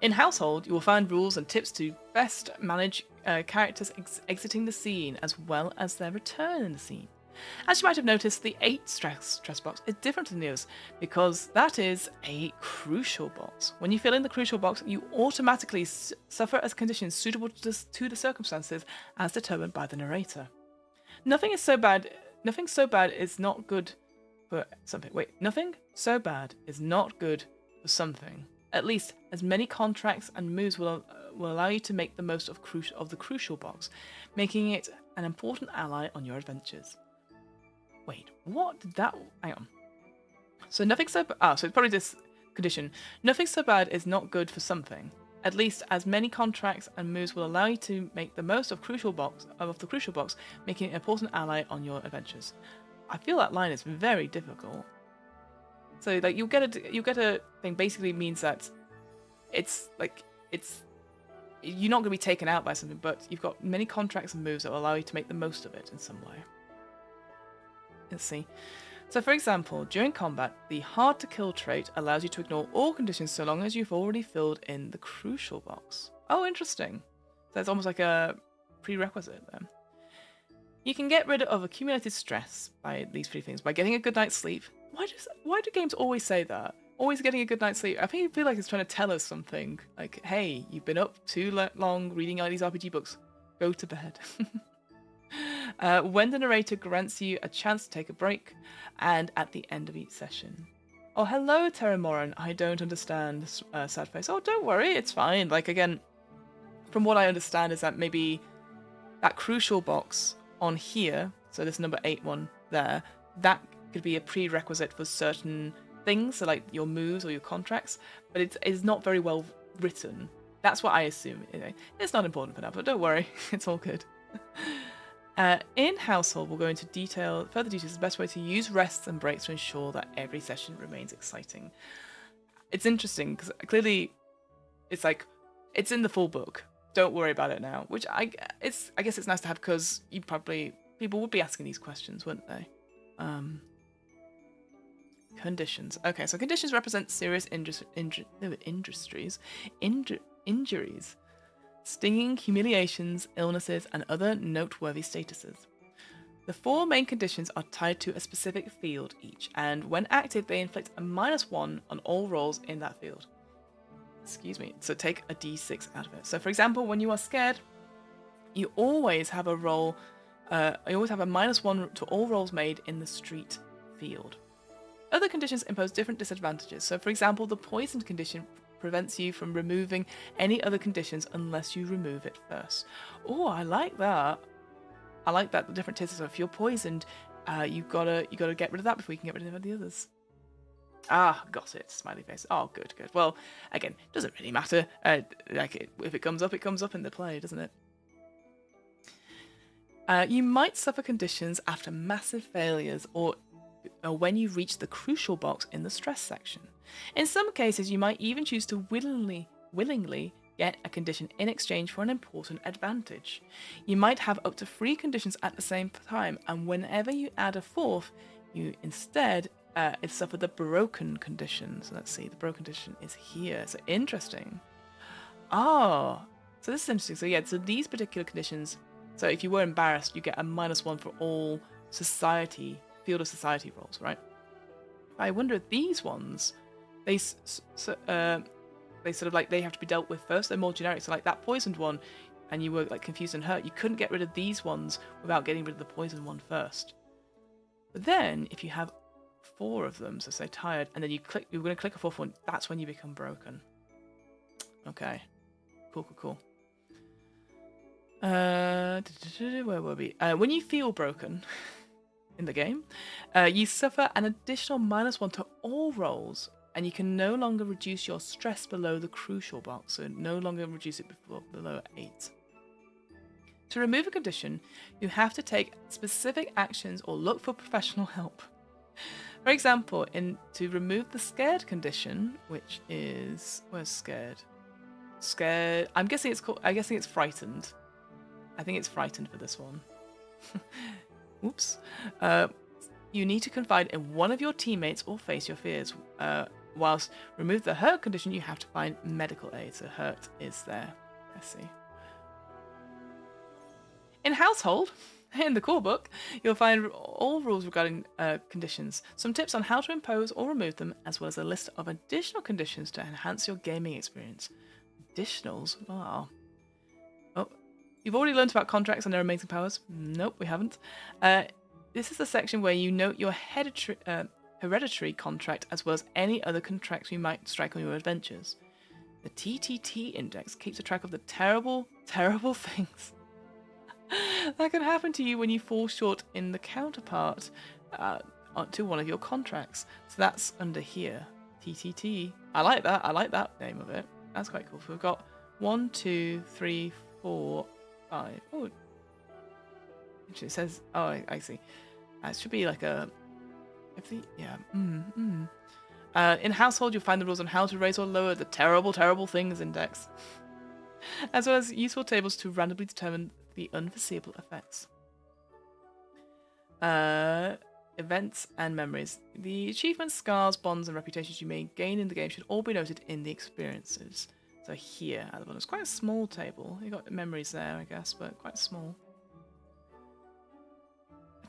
In Household, you will find rules and tips to best manage characters exiting the scene, as well as their return in the scene. As you might have noticed, the 8 stress box is different than the others because that is a crucial box. When you fill in the crucial box, you automatically suffer as conditions suitable to the circumstances as determined by the narrator. Nothing so bad is not good for something. Nothing so bad is not good for something. At least as many contracts and moves will allow you to make the most of the crucial box, making it an important ally on your adventures. Wait, what did that... Hang on. So nothing so... so it's probably this condition. Nothing so bad is not good for something. At least as many contracts and moves will allow you to make the most of the crucial box, making it an important ally on your adventures. I feel that line is very difficult. So like you'll get a thing basically means that you're not going to be taken out by something, but you've got many contracts and moves that will allow you to make the most of it in some way. Let's see. So for example, during combat, the hard to kill trait allows you to ignore all conditions so long as you've already filled in the crucial box. Oh, interesting. So it's almost like a prerequisite then. You can get rid of accumulated stress by these 3 things. By getting a good night's sleep. Why do games always say that? Always getting a good night's sleep. I feel like it's trying to tell us something. Like, hey, you've been up too long reading all these RPG books. Go to bed. When the narrator grants you a chance to take a break, and at the end of each session. Oh, hello, Terramoran. I don't understand, sad face. Oh, don't worry, it's fine. Like, again, from what I understand is that maybe that crucial box on here, so this number 8 one there, that could be a prerequisite for certain things, so like your moves or your contracts, but it's not very well written. That's what I assume. Anyway, it's not important for now, but don't worry, it's all good. In Household, we'll go into further details, the best way to use rests and breaks to ensure that every session remains exciting. It's interesting because clearly it's like it's in the full book. Don't worry about it now, which I guess it's nice to have because people would be asking these questions, wouldn't they? Conditions. Okay, so conditions represent serious injuries, stinging, humiliations, illnesses, and other noteworthy statuses. The 4 main conditions are tied to a specific field each, and when active, they inflict a -1 on all rolls in that field. Excuse me. So take a d6 out of it. So for example, when you are scared, you always have a roll. You always have a -1 to all rolls made in the street field. Other conditions impose different disadvantages. So for example, the poisoned condition prevents you from removing any other conditions unless you remove it first. Oh, I like that. I like that. The different tiers. So if you're poisoned, you gotta get rid of that before you can get rid of the others. Ah, got it. Smiley face. Oh, good. Well, again, doesn't really matter. If it comes up in the play, doesn't it? You might suffer conditions after massive failures or when you reach the crucial box in the stress section. In some cases, you might even choose to willingly get a condition in exchange for an important advantage. You might have up to 3 conditions at the same time, and whenever you add a 4th, you instead suffer the broken condition. So let's see, the broken condition is here. So interesting. Oh, so this is interesting. So yeah, so these particular conditions, so if you were embarrassed, you get a -1 for all field of society rolls, right? I wonder if these ones, they sort of like they have to be dealt with first. They're more generic. So like that poisoned one, and you were like confused and hurt, you couldn't get rid of these ones without getting rid of the poisoned one first. But then if you have 4 of them, so say tired, and then you're going to click a 4th one, that's when you become broken. Okay, cool. Where were we? When you feel broken in the game, you suffer an additional -1 to all rolls, and you can no longer reduce your stress below the crucial box, so no longer reduce it below 8. To remove a condition, you have to take specific actions or look for professional help. For example, to remove the scared condition, which is where's scared? Scared. I'm guessing it's frightened. I think it's frightened for this one. Oops. You need to confide in one of your teammates or face your fears. Whilst remove the hurt condition, you have to find medical aid. So hurt is there. I see. In Household, in the core book, you'll find all rules regarding conditions, some tips on how to impose or remove them, as well as a list of additional conditions to enhance your gaming experience. Additionals? Wow. Oh, you've already learned about contracts and their amazing powers? Nope, we haven't. This is the section where you note your hereditary contract, as well as any other contracts you might strike on your adventures. The TTT index keeps a track of the terrible, terrible things that can happen to you when you fall short in the counterpart to one of your contracts. So that's under here. TTT. I like that. I like that name of it. That's quite cool. So we've got 1, 2, 3, 4, 5. Oh, it says. Oh, I see. It should be like a. In Household, you'll find the rules on how to raise or lower the terrible, terrible things index, as well as useful tables to randomly determine the unforeseeable effects. Events and memories. The achievements, scars, bonds, and reputations you may gain in the game should all be noted in the experiences. So here at the bottom, it's quite a small table. You got memories there, I guess, but quite small.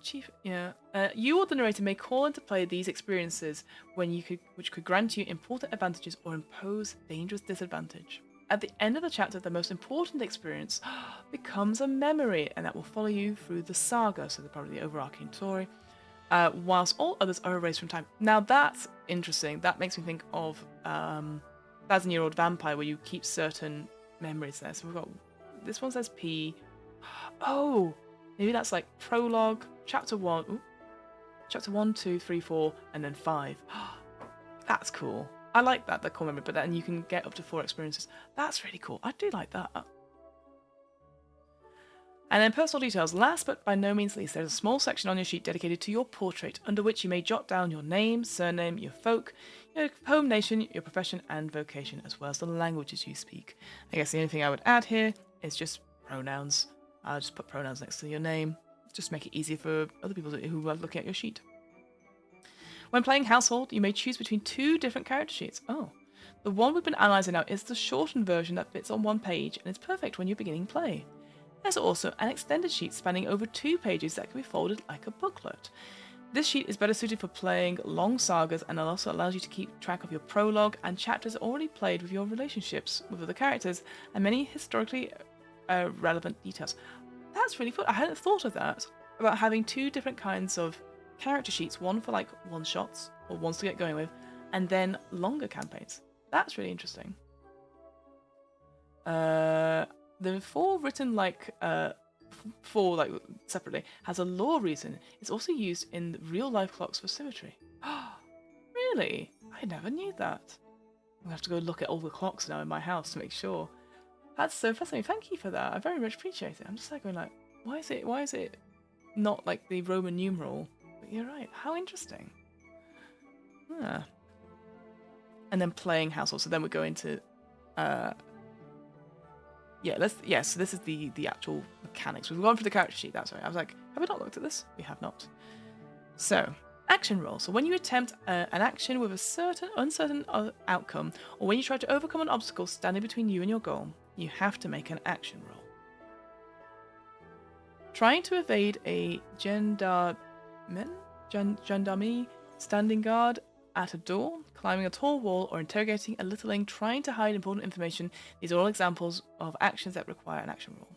You or the narrator may call into play these experiences which could grant you important advantages or impose dangerous disadvantage. At the end of the chapter, the most important experience becomes a memory, and that will follow you through the saga, so probably the overarching story, whilst all others are erased from time. Now that's interesting. That makes me think of 1,000-Year-Old Vampire, where you keep certain memories there. So we've got, this one says P. Oh, maybe that's like prologue, chapter 1. Chapter 1, 2, 3, 4, and then 5. That's cool. I like that, the core memory, but then you can get up to 4 experiences. That's really cool. I do like that. And then personal details. Last but by no means least, there's a small section on your sheet dedicated to your portrait, under which you may jot down your name, surname, your folk, your home nation, your profession and vocation, as well as the languages you speak. I guess the only thing I would add here is just pronouns. I'll just put pronouns next to your name. Just make it easier for other people who are looking at your sheet. When playing Household, you may choose between 2 different character sheets. Oh. The one we've been analysing now is the shortened version that fits on 1 page and is perfect when you're beginning play. There's also an extended sheet spanning over 2 pages that can be folded like a booklet. This sheet is better suited for playing long sagas and also allows you to keep track of your prologue and chapters already played with your relationships with other characters and many historically relevant details. That's really fun. I hadn't thought of that, about having 2 different kinds of character sheets, one for like one-shots or ones to get going with, and then longer campaigns. That's really interesting. The 4 written like 4 like separately has a lore reason. It's also used in real life clocks for symmetry. Really? I never knew that. I'm gonna have to go look at all the clocks now in my house to make sure. That's so fascinating. Thank you for that. I very much appreciate it. I'm just like going like, why is it not like the Roman numeral? But you're right. How interesting. Yeah. And then playing Household. So then we go into so this is the actual mechanics. We've gone for the character sheet, that's right. I was like, have we not looked at this? We have not. So, action roll. So when you attempt an action with a uncertain outcome, or when you try to overcome an obstacle standing between you and your goal, you have to make an action roll. Trying to evade a gendarme standing guard at a door, climbing a tall wall, or interrogating a littling trying to hide important information. These are all examples of actions that require an action roll.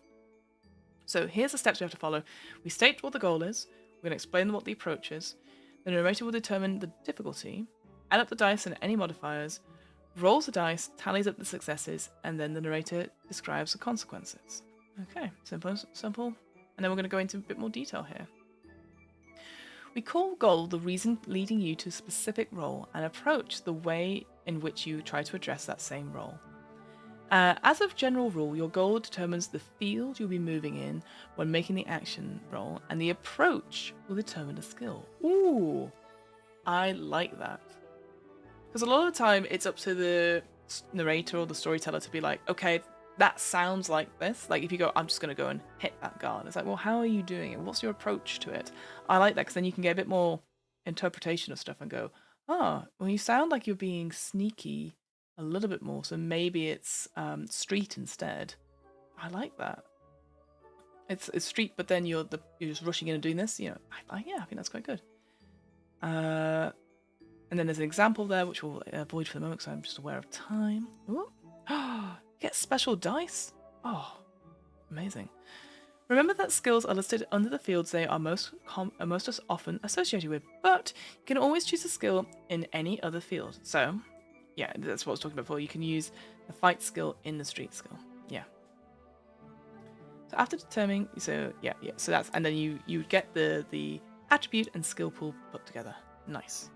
So here's the steps we have to follow. We state what the goal is, we're going to explain what the approach is, the narrator will determine the difficulty, add up the dice and any modifiers, rolls the dice, tallies up the successes, and then the narrator describes the consequences. Okay, simple. And then we're going to go into a bit more detail here. We call goal the reason leading you to a specific role and approach the way in which you try to address that same role. As a general rule, your goal determines the field you'll be moving in when making the action roll, and the approach will determine the skill. Ooh, I like that. Because a lot of the time it's up to the narrator or the storyteller to be like, okay, that sounds like this. Like if you go, I'm just going to go and hit that guard. It's like, well, how are you doing it? What's your approach to it? I like that because then you can get a bit more interpretation of stuff and go, well, you sound like you're being sneaky a little bit more. So maybe it's street instead. I like that. It's street, but then you're just rushing in and doing this. You know, I think that's quite good. And then there's an example there, which we'll avoid for the moment because I'm just aware of time. Ooh. Get special dice? Oh, amazing. Remember that skills are listed under the fields they are most often associated with, but you can always choose a skill in any other field. So, yeah, that's what I was talking about before. You can use the fight skill in the street skill. Yeah. So after determining, so that's, and then you get the attribute and skill pool put together. Nice.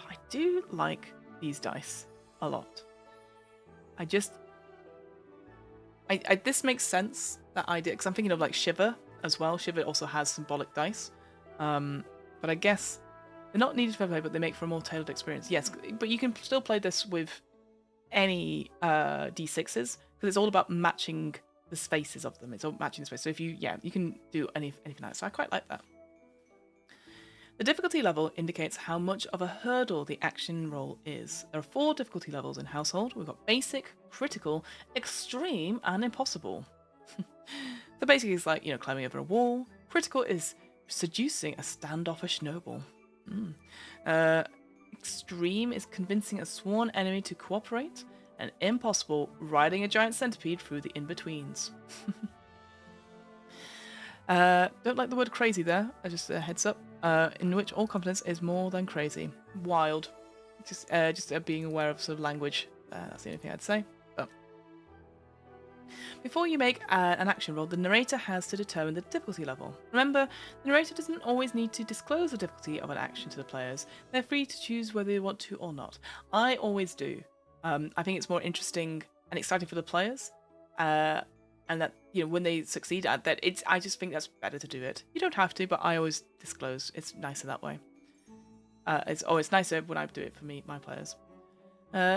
I do like these dice a lot. This makes sense, that idea, because I'm thinking of like Shiver as well. Shiver also has symbolic dice, but I guess they're not needed for play, but they make for a more tailored experience. Yes, but you can still play this with any D6s because it's all about matching the spaces of them. It's all matching the space. So if you can do anything like that. So I quite like that. The difficulty level indicates how much of a hurdle the action roll is. There are 4 difficulty levels in Household. We've got Basic, Critical, Extreme, and Impossible. The Basic is like, climbing over a wall. Critical is seducing a standoffish noble. Extreme is convincing a sworn enemy to cooperate. And Impossible, riding a giant centipede through the in-betweens. Don't like the word crazy there, just a heads up, in which all competence is more than crazy. Wild. Just being aware of sort of language, that's the only thing I'd say. But Before you make an action roll, the narrator has to determine the difficulty level. Remember, the narrator doesn't always need to disclose the difficulty of an action to the players. They're free to choose whether they want to or not. I always do. I think it's more interesting and exciting for the players, and that when they succeed at that, I just think that's better to do it. You don't have to, but I always disclose. It's nicer that way. It's always nicer when I do it for my players.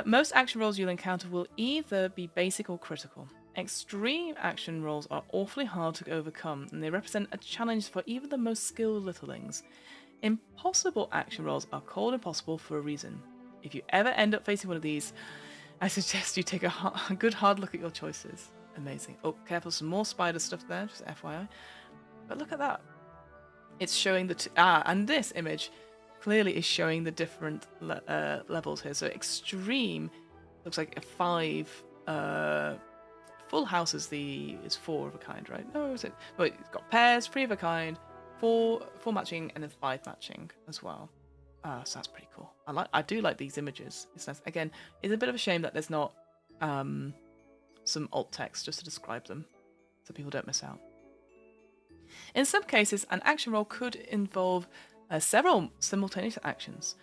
Most action rolls you'll encounter will either be basic or critical. Extreme action rolls are awfully hard to overcome, and they represent a challenge for even the most skilled littlings. Impossible action rolls are called impossible for a reason. If you ever end up facing one of these, I suggest you take a good hard look at your choices. Amazing. Oh, careful, some more spider stuff there, just FYI. But look at that. It's showing and this image clearly is showing the different levels here. So extreme looks like a 5. Full house is 4 of a kind, right? No, is it? Well, it's got pairs, 3 of a kind, 4 matching, and then 5 matching as well. So that's pretty cool. I do like these images. It's nice. Again, it's a bit of a shame that there's not some alt text just to describe them, so people don't miss out. In some cases, an action roll could involve several simultaneous actions,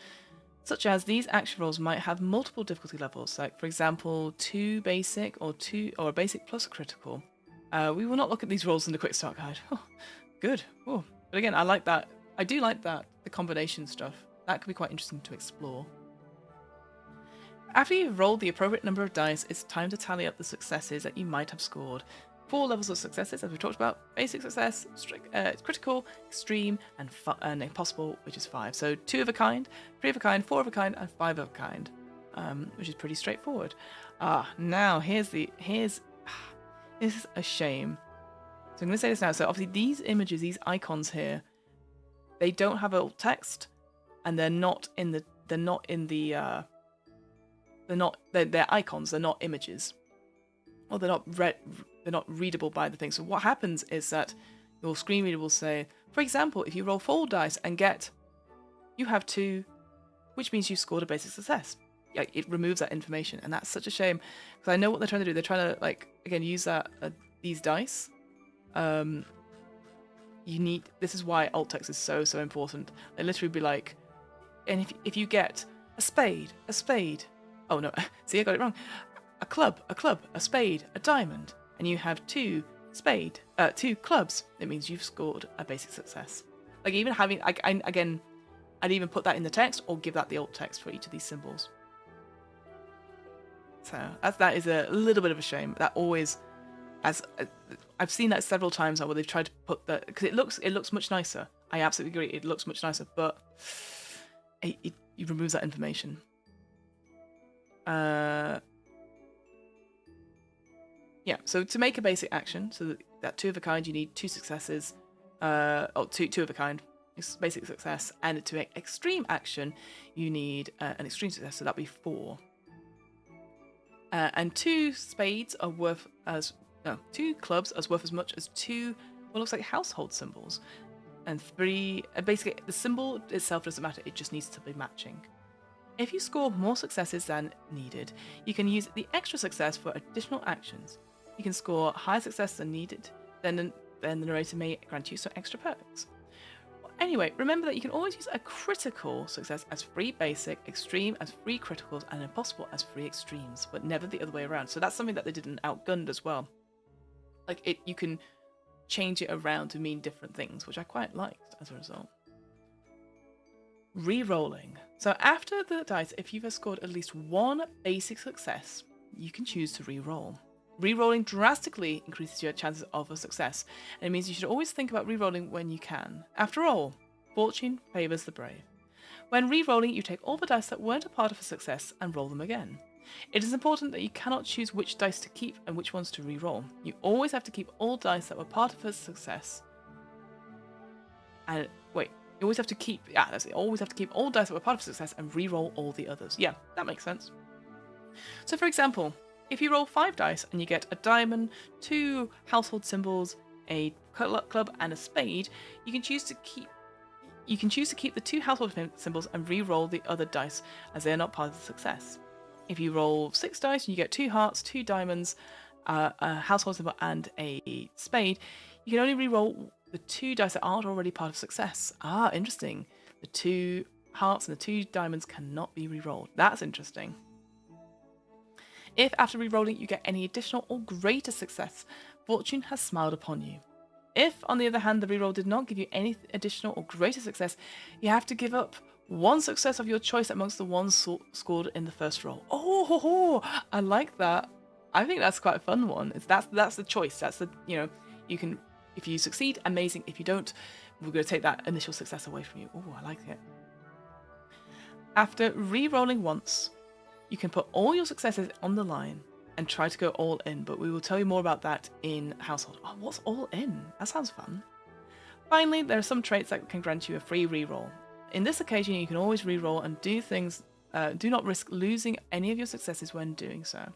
such as these action rolls might have multiple difficulty levels, like for example 2 basic or a basic plus a critical. We will not look at these rolls in the Quickstart guide. Oh, good. Oh. But again, I like that. I do like that, the combination stuff. That could be quite interesting to explore. After you've rolled the appropriate number of dice, it's time to tally up the successes that you might have scored. 4 levels of successes, as we talked about: basic success, critical, extreme, and impossible, which is 5. So 2 of a kind, 3 of a kind, 4 of a kind, and 5 of a kind, which is pretty straightforward. Now this is a shame. So I'm going to say this now. So obviously these images, these icons here, they don't have alt text, and they're icons. They're not images, or they're not readable by the thing. So what happens is that your screen reader will say, for example, if you roll 4 dice and you have 2, which means you scored a basic success. It removes that information, and that's such a shame, because I know what they're trying to do. They're trying to, again, use these dice. This is why alt text is so important. They literally be like, and if you get a spade, oh no, see, I got it wrong. A club, a spade, a diamond, and you have 2 clubs, it means you've scored a basic success. Like, even having, again, I'd even put that in the text or give that the alt text for each of these symbols. So that is a little bit of a shame. That always, I've seen that several times now where they've tried to put that, because it looks much nicer. I absolutely agree, it looks much nicer, but it removes that information. Yeah, so to make a basic action, so that 2 of a kind, you need 2 successes, two of a kind, basic success, and to make extreme action, you need an extreme success, so that'd be 4. And 2 spades are worth 2 clubs are worth as much as 2 what looks like household symbols, and 3. Basically, the symbol itself doesn't matter; it just needs to be matching. If you score more successes than needed, you can use the extra success for additional actions. You can score higher success than needed, then the narrator may grant you some extra perks. Anyway, remember that you can always use a critical success as free basic, extreme as free criticals, and impossible as free extremes, but never the other way around. So that's something that they did in Outgunned as well. You can change it around to mean different things, which I quite liked as a result. Re-rolling. So after the dice, if you've scored at least 1 basic success, you can choose to re-roll. Re-rolling drastically increases your chances of a success, and it means you should always think about re-rolling when you can. After all, fortune favours the brave. When re-rolling, you take all the dice that weren't a part of a success and roll them again. It is important that you cannot choose which dice to keep and which ones to re-roll. You always have to keep all dice that were part of a success. And wait, you always have to keep, that's it, always have to keep all dice that were part of a success and re-roll all the others. Yeah, that makes sense. So for example, if you roll 5 dice and you get a diamond, 2 household symbols, a club, and a spade, you can choose to keep the 2 household symbols and re-roll the other dice, as they are not part of the success. If you roll 6 dice and you get 2 hearts, 2 diamonds, a household symbol and a spade, you can only re-roll the 2 dice that aren't already part of success. Ah, interesting. The 2 hearts and the 2 diamonds cannot be re-rolled. That's interesting. If after re-rolling you get any additional or greater success, fortune has smiled upon you. If, on the other hand, the reroll did not give you any additional or greater success, you have to give up 1 success of your choice amongst the ones scored in the first roll. Oh, I like that. I think that's quite a fun one. That's the choice. That's the, you can, if you succeed, amazing. If you don't, we're going to take that initial success away from you. Oh, I like it. After re-rolling once, you can put all your successes on the line and try to go all in, but we will tell you more about that in Household. Oh, what's all in? That sounds fun. Finally, there are some traits that can grant you a free reroll. In this occasion, you can always reroll and do things. Do not risk losing any of your successes when doing so.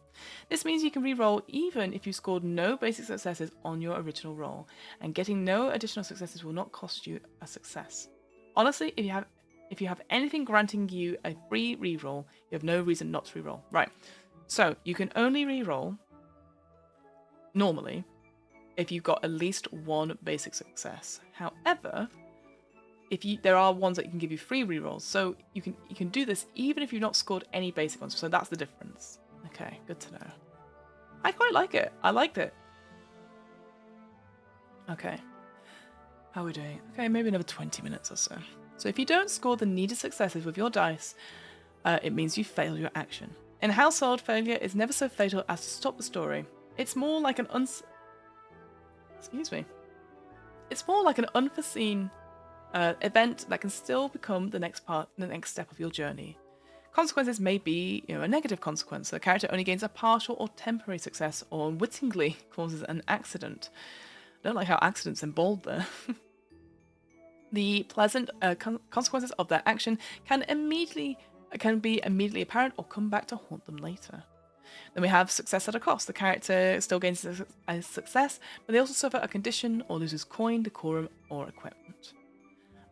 This means you can reroll even if you scored no basic successes on your original roll, and getting no additional successes will not cost you a success. Honestly, if you have anything granting you a free reroll, you have no reason not to reroll. Right. So you can only reroll normally if you've got at least 1 basic success. However, there are ones that you can give you free rerolls, so you can do this even if you've not scored any basic ones. So that's the difference. Okay, good to know. I quite like it. I liked it. Okay, how are we doing? Okay, maybe another 20 minutes or so. So if you don't score the needed successes with your dice, it means you failed your action. In Household, failure is never so fatal as to stop the story. It's more like an It's more like an unforeseen event that can still become the next step of your journey. Consequences may be, a negative consequence. So the character only gains a partial or temporary success, or unwittingly causes an accident. I don't like how accidents in bold there. The pleasant consequences of their action can be immediately apparent or come back to haunt them later. Then we have success at a cost. The character still gains a success, but they also suffer a condition or loses coin, decorum, or equipment.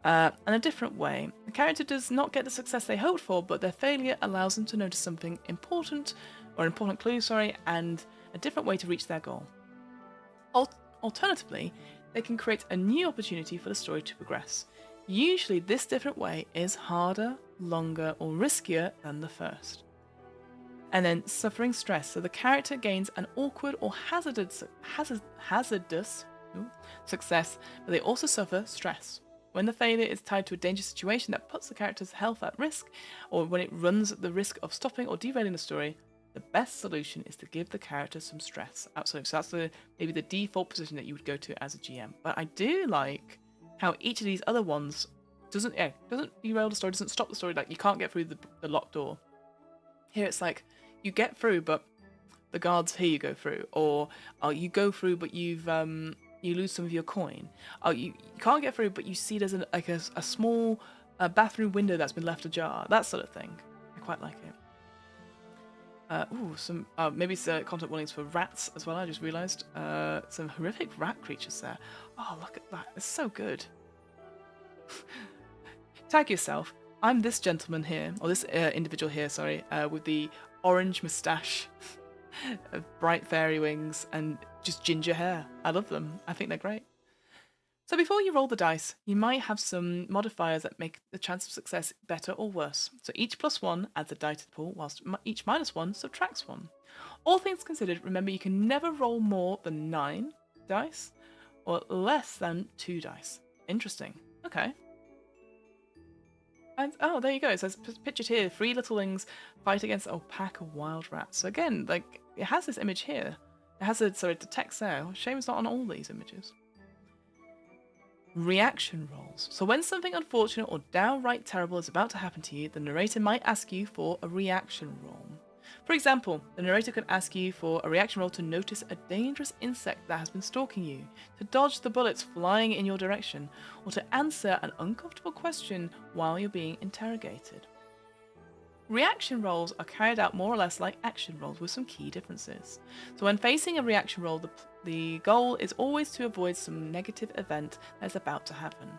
In a different way, the character does not get the success they hoped for, but their failure allows them to notice something important clue, and a different way to reach their goal. Alternatively, they can create a new opportunity for the story to progress. Usually this different way is harder, longer, or riskier than the first. And then suffering stress. So the character gains an awkward or hazardous success, but they also suffer stress. When the failure is tied to a dangerous situation that puts the character's health at risk, or when it runs the risk of stopping or derailing the story, the best solution is to give the character some stress. Absolutely. So that's maybe the default position that you would go to as a GM. But I do like how each of these other ones doesn't derail the story, doesn't stop the story. Like, you can't get through the locked door. Here it's like, you get through, but the guards hear you go through. Or you go through, but you lose some of your coin. You can't get through, but you see there's a small bathroom window that's been left ajar. That sort of thing. I quite like it. Maybe some content warnings for rats as well. I just realised some horrific rat creatures there. Oh, look at that! It's so good. Tag yourself. I'm this gentleman here, or this individual here. Sorry, with the orange moustache, bright fairy wings, and just ginger hair. I love them. I think they're great. So before you roll the dice, you might have some modifiers that make the chance of success better or worse. So each +1 adds a die to the pool, whilst each -1 subtracts 1. All things considered, remember you can never roll more than 9 dice or less than 2 dice. Interesting. Okay. And oh, there you go. So it's pictured here. 3 littlings fight against a pack of wild rats. So again, like, it has this image here. It has the text there. Shame it's not on all these images. Reaction rolls. So when something unfortunate or downright terrible is about to happen to you, the narrator might ask you for a reaction roll. For example, the narrator could ask you for a reaction roll to notice a dangerous insect that has been stalking you, to dodge the bullets flying in your direction, or to answer an uncomfortable question while you're being interrogated. Reaction rolls are carried out more or less like action rolls, with some key differences. So when facing a reaction roll, the goal is always to avoid some negative event that is about to happen.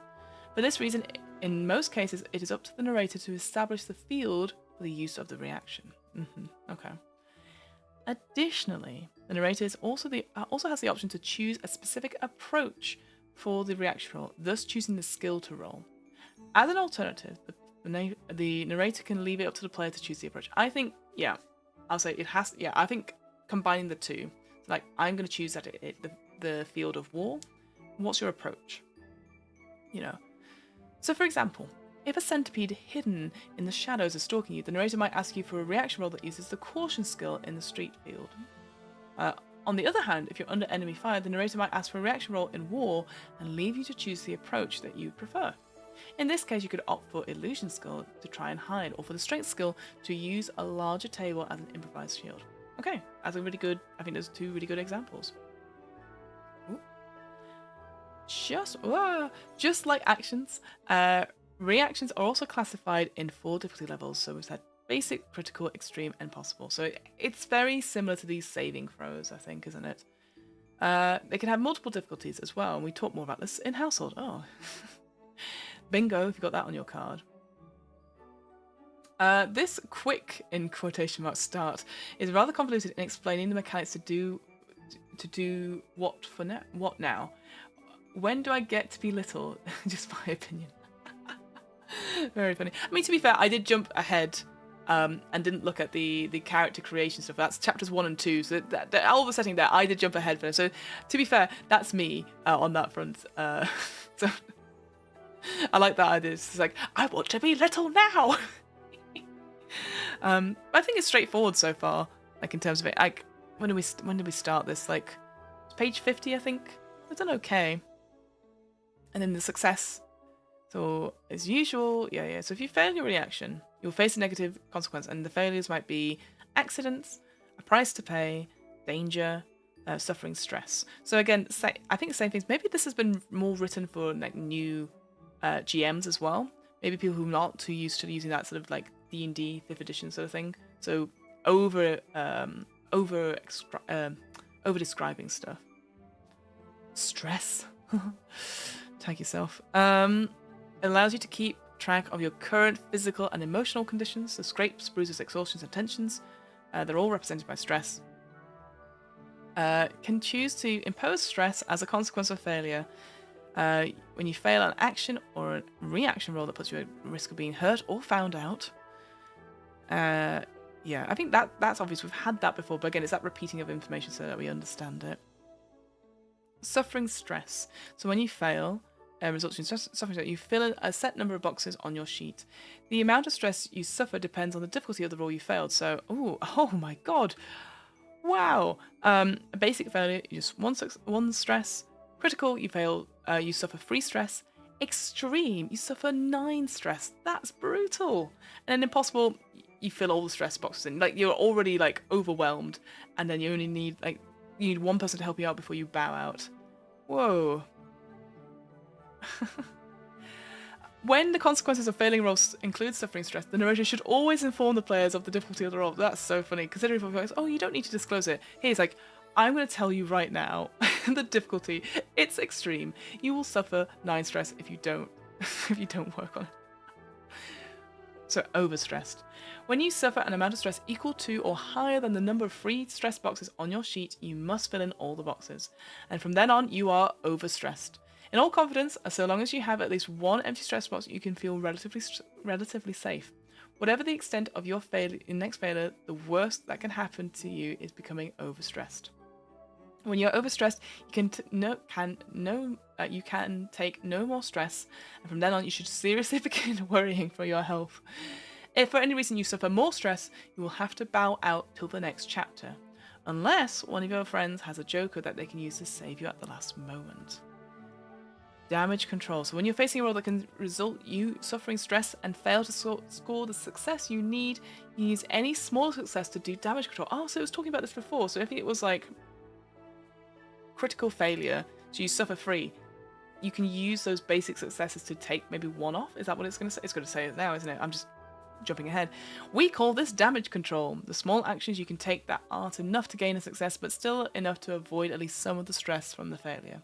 For this reason, in most cases, it is up to the narrator to establish the field for the use of the reaction. Okay. Additionally, The narrator is also has the option to choose a specific approach for the reaction roll, thus choosing the skill to roll. As an alternative, the narrator can leave it up to the player to choose the approach. I think, yeah, I'll say it has. Yeah, I think combining the two, like I'm going to choose that the field of war. What's your approach? You know. So, for example, if a centipede hidden in the shadows is stalking you, the narrator might ask you for a reaction roll that uses the caution skill in the street field. On the other hand, if you're under enemy fire, the narrator might ask for a reaction roll in war and leave you to choose the approach that you prefer. In this case, you could opt for illusion skill to try and hide, or for the strength skill to use a larger table as an improvised shield. Okay, that's a really good. I think there's two really good examples. Ooh. Just like actions, reactions are also classified in 4 difficulty levels. So we've had basic, critical, extreme, and possible. So it's very similar to these saving throws, I think, isn't it? They can have multiple difficulties as well, and we talk more about this in Household. Oh. Bingo, if you got that on your card. This quick, in quotation marks, start is rather convoluted in explaining the mechanics to do what now. When do I get to be little? Just my opinion. Very funny. I mean, to be fair, I did jump ahead and didn't look at the character creation stuff. That's chapters 1 and 2. So all the setting there, I did jump ahead for them. So to be fair, that's me on that front. So I like that idea. It's like, I want to be little now. I think it's straightforward so far. Like in terms of it, like when did we start this? Like page 50, I think. It's done okay. And then the success. So as usual, yeah. So if you fail your reaction, you'll face a negative consequence, and the failures might be accidents, a price to pay, danger, suffering, stress. So again, I think the same things. Maybe this has been more written for like new GMs as well. Maybe people who are not too used to using that sort of like D&D 5th edition sort of thing. So over describing stuff. Stress. Tag yourself. It allows you to keep track of your current physical and emotional conditions. So scrapes, bruises, exhaustions, and tensions. They're all represented by stress. Can choose to impose stress as a consequence of failure. When you fail an action or a reaction roll that puts you at risk of being hurt or found out. Yeah, I think that's obvious. We've had that before, but again, it's that repeating of information so that we understand it. Suffering stress. So when you fail, results in suffering stress, you fill in a set number of boxes on your sheet. The amount of stress you suffer depends on the difficulty of the roll you failed. So, oh my god. Wow. A basic failure, you just one stress. Critical, you fail, you suffer 3 stress. Extreme, you suffer 9 stress. That's brutal. And then impossible, you fill all the stress boxes in. Like you're already like overwhelmed, and then you only need you need one person to help you out before you bow out. Whoa. When the consequences of failing rolls include suffering stress, the narrator should always inform the players of the difficulty of the roll. That's so funny. Considering people go, oh, you don't need to disclose it. Here's like, I'm going to tell you right now the difficulty. It's extreme. You will suffer 9 stress if you don't work on it. So overstressed. When you suffer an amount of stress equal to or higher than the number of free stress boxes on your sheet, you must fill in all the boxes. And from then on, you are overstressed. In all confidence, so long as you have at least one empty stress box, you can feel relatively safe. Whatever the extent of your next failure, the worst that can happen to you is becoming overstressed. When you're overstressed, you can take no more stress, and from then on, you should seriously begin worrying for your health. If for any reason you suffer more stress, you will have to bow out till the next chapter, unless one of your friends has a joker that they can use to save you at the last moment. Damage control. So when you're facing a roll that can result you suffering stress and fail to score the success you need, you use any small success to do damage control. Oh, so it was talking about this before. So if it was like critical failure, so you suffer 3, you can use those basic successes to take maybe 1 off. Is that what it's going to say? It's going to say it now, isn't it? I'm just jumping ahead. We call this damage control. The small actions you can take that aren't enough to gain a success, but still enough to avoid at least some of the stress from the failure.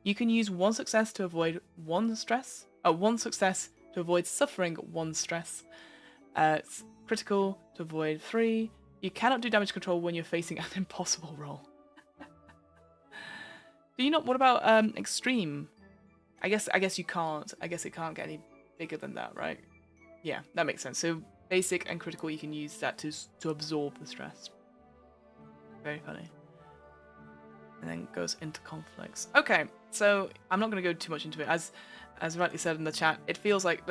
You can use 1 success to avoid 1 stress, 1 success to avoid suffering 1 stress. It's critical to avoid 3, You cannot do damage control when you're facing an impossible roll. Do you not? What about extreme? I guess you can't. I guess it can't get any bigger than that, right? Yeah, that makes sense. So basic and critical, you can use that to absorb the stress. Very funny. And then goes into conflicts. Okay, so I'm not going to go too much into it. As rightly said in the chat, it feels like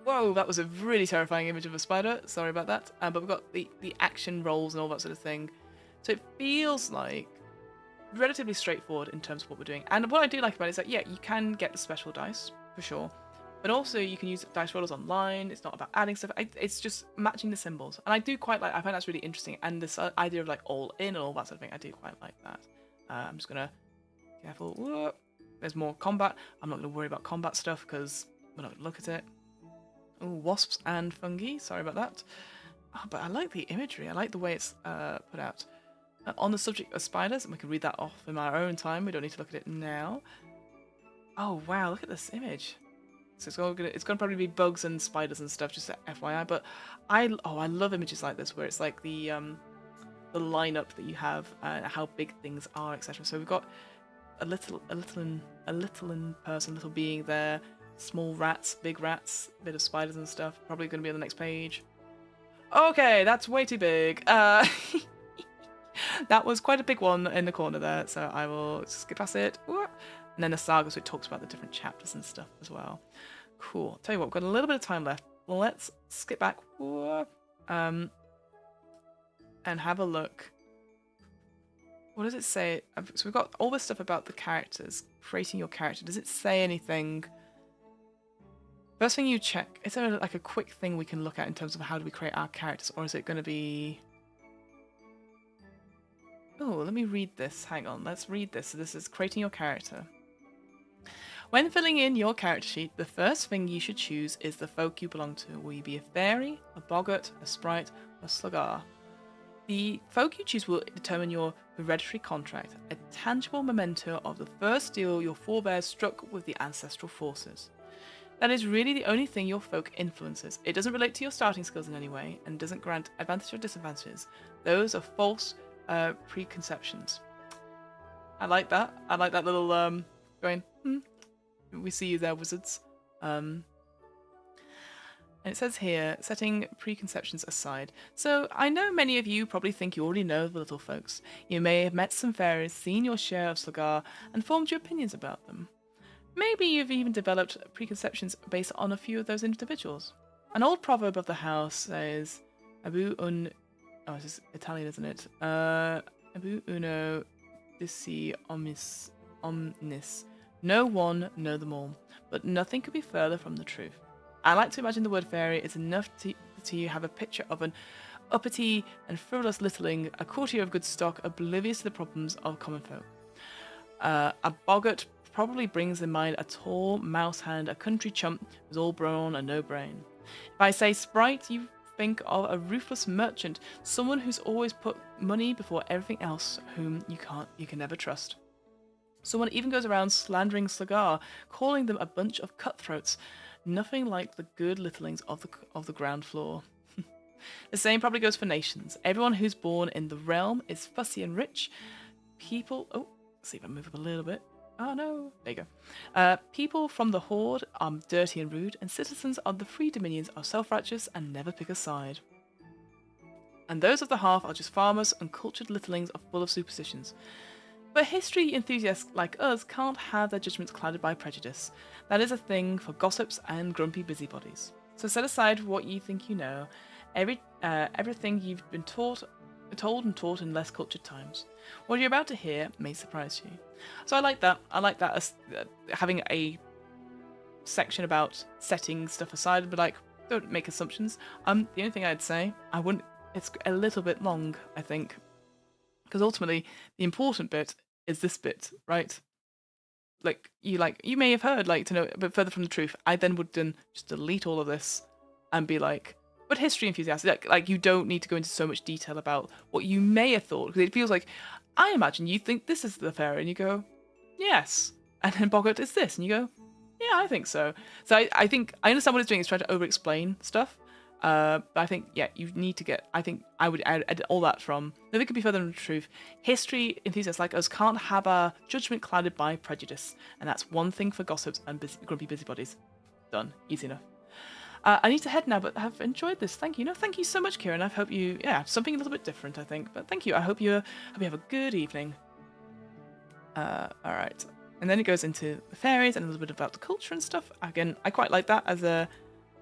whoa, that was a really terrifying image of a spider. Sorry about that. But we've got the action rolls and all that sort of thing. So it feels like relatively straightforward in terms of what we're doing. And what I do like about it is that, yeah, you can get the special dice, for sure. But also you can use dice rollers online. It's not about adding stuff. It's just matching the symbols. And I do quite like, I find that's really interesting. And this idea of like all in and all that sort of thing, I do quite like that. I'm just going to, careful. Whoa. There's more combat. I'm not going to worry about combat stuff because we're not going to look at it. Ooh, wasps and fungi. Sorry about that. Oh, but I like the imagery. I like the way it's put out. On the subject of spiders, and we can read that off in our own time. We don't need to look at it now. Oh, wow. Look at this image. So it's gonna probably be bugs and spiders and stuff, just FYI. But I love images like this where it's like the lineup that you have and how big things are, etc. So we've got a little person, little being there, small rats, big rats, a bit of spiders and stuff. Probably gonna be on the next page. Okay, that's way too big. That was quite a big one in the corner there, so I will skip past it. And then the saga, so it talks about the different chapters and stuff as well. Cool. Tell you what, we've got a little bit of time left. Let's skip back and have a look. What does it say? So we've got all this stuff about the characters, creating your character. Does it say anything? First thing you check, is there like a quick thing we can look at in terms of how do we create our characters, or is it going to be... Oh, let me read this. Hang on, let's read this. So this is creating your character. When filling in your character sheet, the first thing you should choose is the folk you belong to. Will you be a fairy, a boggart, a sprite, or a sluggar? The folk you choose will determine your hereditary contract, a tangible memento of the first deal your forebears struck with the ancestral forces. That is really the only thing your folk influences. It doesn't relate to your starting skills in any way, and doesn't grant advantages or disadvantages. Those are false preconceptions. I like that. I like that little going, we see you there, wizards. And it says here, setting preconceptions aside. So I know many of you probably think you already know the little folks. You may have met some fairies, seen your share of sluggar, and formed your opinions about them. Maybe you've even developed preconceptions based on a few of those individuals. An old proverb of the house says, Abu un... Oh, it's Italian, isn't it? Abu uno disi omnis. No one, know them all. But nothing could be further from the truth. I like to imagine the word fairy is enough to have a picture of an uppity and frivolous littling, a courtier of good stock, oblivious to the problems of common folk. A boggart probably brings in mind a tall mouse hand, a country chump who's all brawn and no brain. If I say sprite, you think of a ruthless merchant, someone who's always put money before everything else, whom you can never trust. Someone even goes around slandering sluggar, calling them a bunch of cutthroats. Nothing like the good littlings of the ground floor. The same probably goes for nations. Everyone who's born in the realm is fussy and rich. People... Oh, let's see if I move up a little bit. Oh no, there you go. People from the horde are dirty and rude, and citizens of the free dominions are self-righteous and never pick a side. And those of the half are just farmers and cultured littlings are full of superstitions. But history enthusiasts like us can't have their judgments clouded by prejudice. That is a thing for gossips and grumpy busybodies. So set aside what you think you know, everything you've been told and taught in less cultured times. What you're about to hear may surprise you. So I like that. I like that as having a section about setting stuff aside, but like, don't make assumptions. The only thing I'd say, it's a little bit long, I think. Because ultimately, the important bit is this bit, right? You may have heard, to know a bit further from the truth. I then would then just delete all of this and be like, but history enthusiasts, like you don't need to go into so much detail about what you may have thought, because it feels like, I imagine you think this is the fairy, and you go, yes. And then boggart is this, and you go, yeah, I think so. So I think, I understand what it's doing, it's trying to over-explain stuff. But I think, yeah, you need to get. I think I would edit all that from. Nothing could be further from the truth. History enthusiasts like us can't have our judgment clouded by prejudice, and that's one thing for gossips and grumpy busybodies. Done. Easy enough. I need to head now, but have enjoyed this. Thank you. No, thank you so much, Kieran. I hope you, something a little bit different, I think. But thank you. I hope you have a good evening. All right. And then it goes into the fairies and a little bit about the culture and stuff. Again, I quite like that as a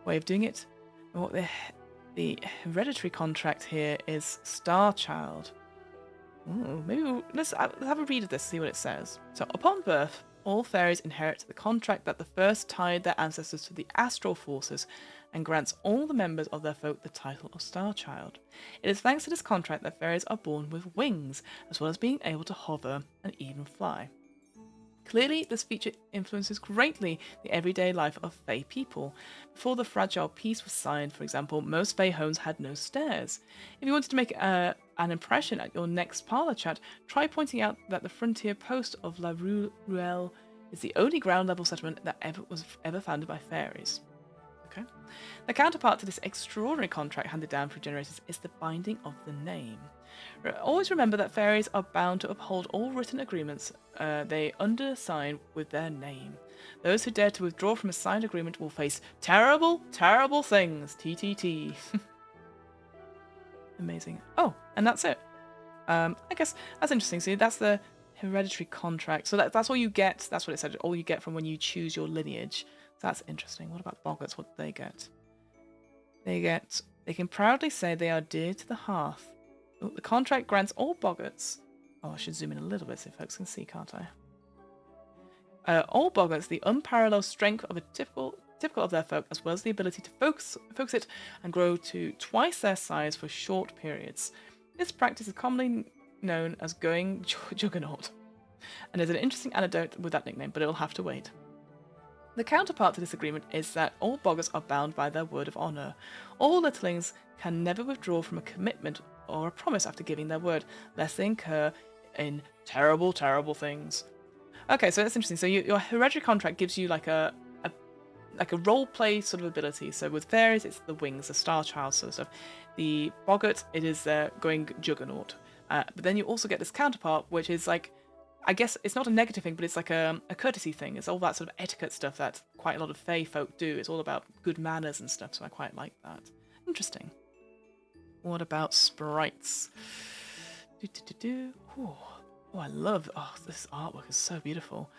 way of doing it. And what the hereditary contract here is Star Child. Ooh, maybe let's have a read of this, see what it says. So, upon birth, all fairies inherit the contract that the first tied their ancestors to the astral forces and grants all the members of their folk the title of Star Child. It is thanks to this contract that fairies are born with wings, as well as being able to hover and even fly. Clearly, this feature influences greatly the everyday life of Fae people. Before the fragile peace was signed, for example, most Fae homes had no stairs. If you wanted to make an impression at your next parlour chat, try pointing out that the frontier post of La Ruelle is the only ground level settlement that was ever founded by fairies. Okay. The counterpart to this extraordinary contract handed down through generations is the binding of the name. Always remember that fairies are bound to uphold all written agreements they undersign with their name. Those who dare to withdraw from a signed agreement will face terrible, terrible things. TTT. Amazing. Oh, and that's it. I guess that's interesting. See, that's the hereditary contract. So that's all you get. That's what it said. All you get from when you choose your lineage. So that's interesting. What about boggarts? What do they get? They can proudly say they are dear to the hearth. The contract grants all boggarts. Oh, I should zoom in a little bit so folks can see, can't I? All boggarts the unparalleled strength of a typical of their folk, as well as the ability to focus it and grow to twice their size for short periods. This practice is commonly known as going juggernaut. And there's an interesting anecdote with that nickname, but it'll have to wait. The counterpart to this agreement is that all boggarts are bound by their word of honour. All littlings can never withdraw from a commitment or a promise after giving their word, lest they incur in terrible, terrible things. Okay, so that's interesting. So your hereditary contract gives you like a role play sort of ability. So with fairies, it's the wings, the star child sort of stuff. The boggart, it is going juggernaut. But then you also get this counterpart, which is like, I guess it's not a negative thing, but it's like a courtesy thing. It's all that sort of etiquette stuff that quite a lot of Fae folk do. It's all about good manners and stuff, so I quite like that. Interesting. What about sprites? Oh, I love... Oh, this artwork is so beautiful.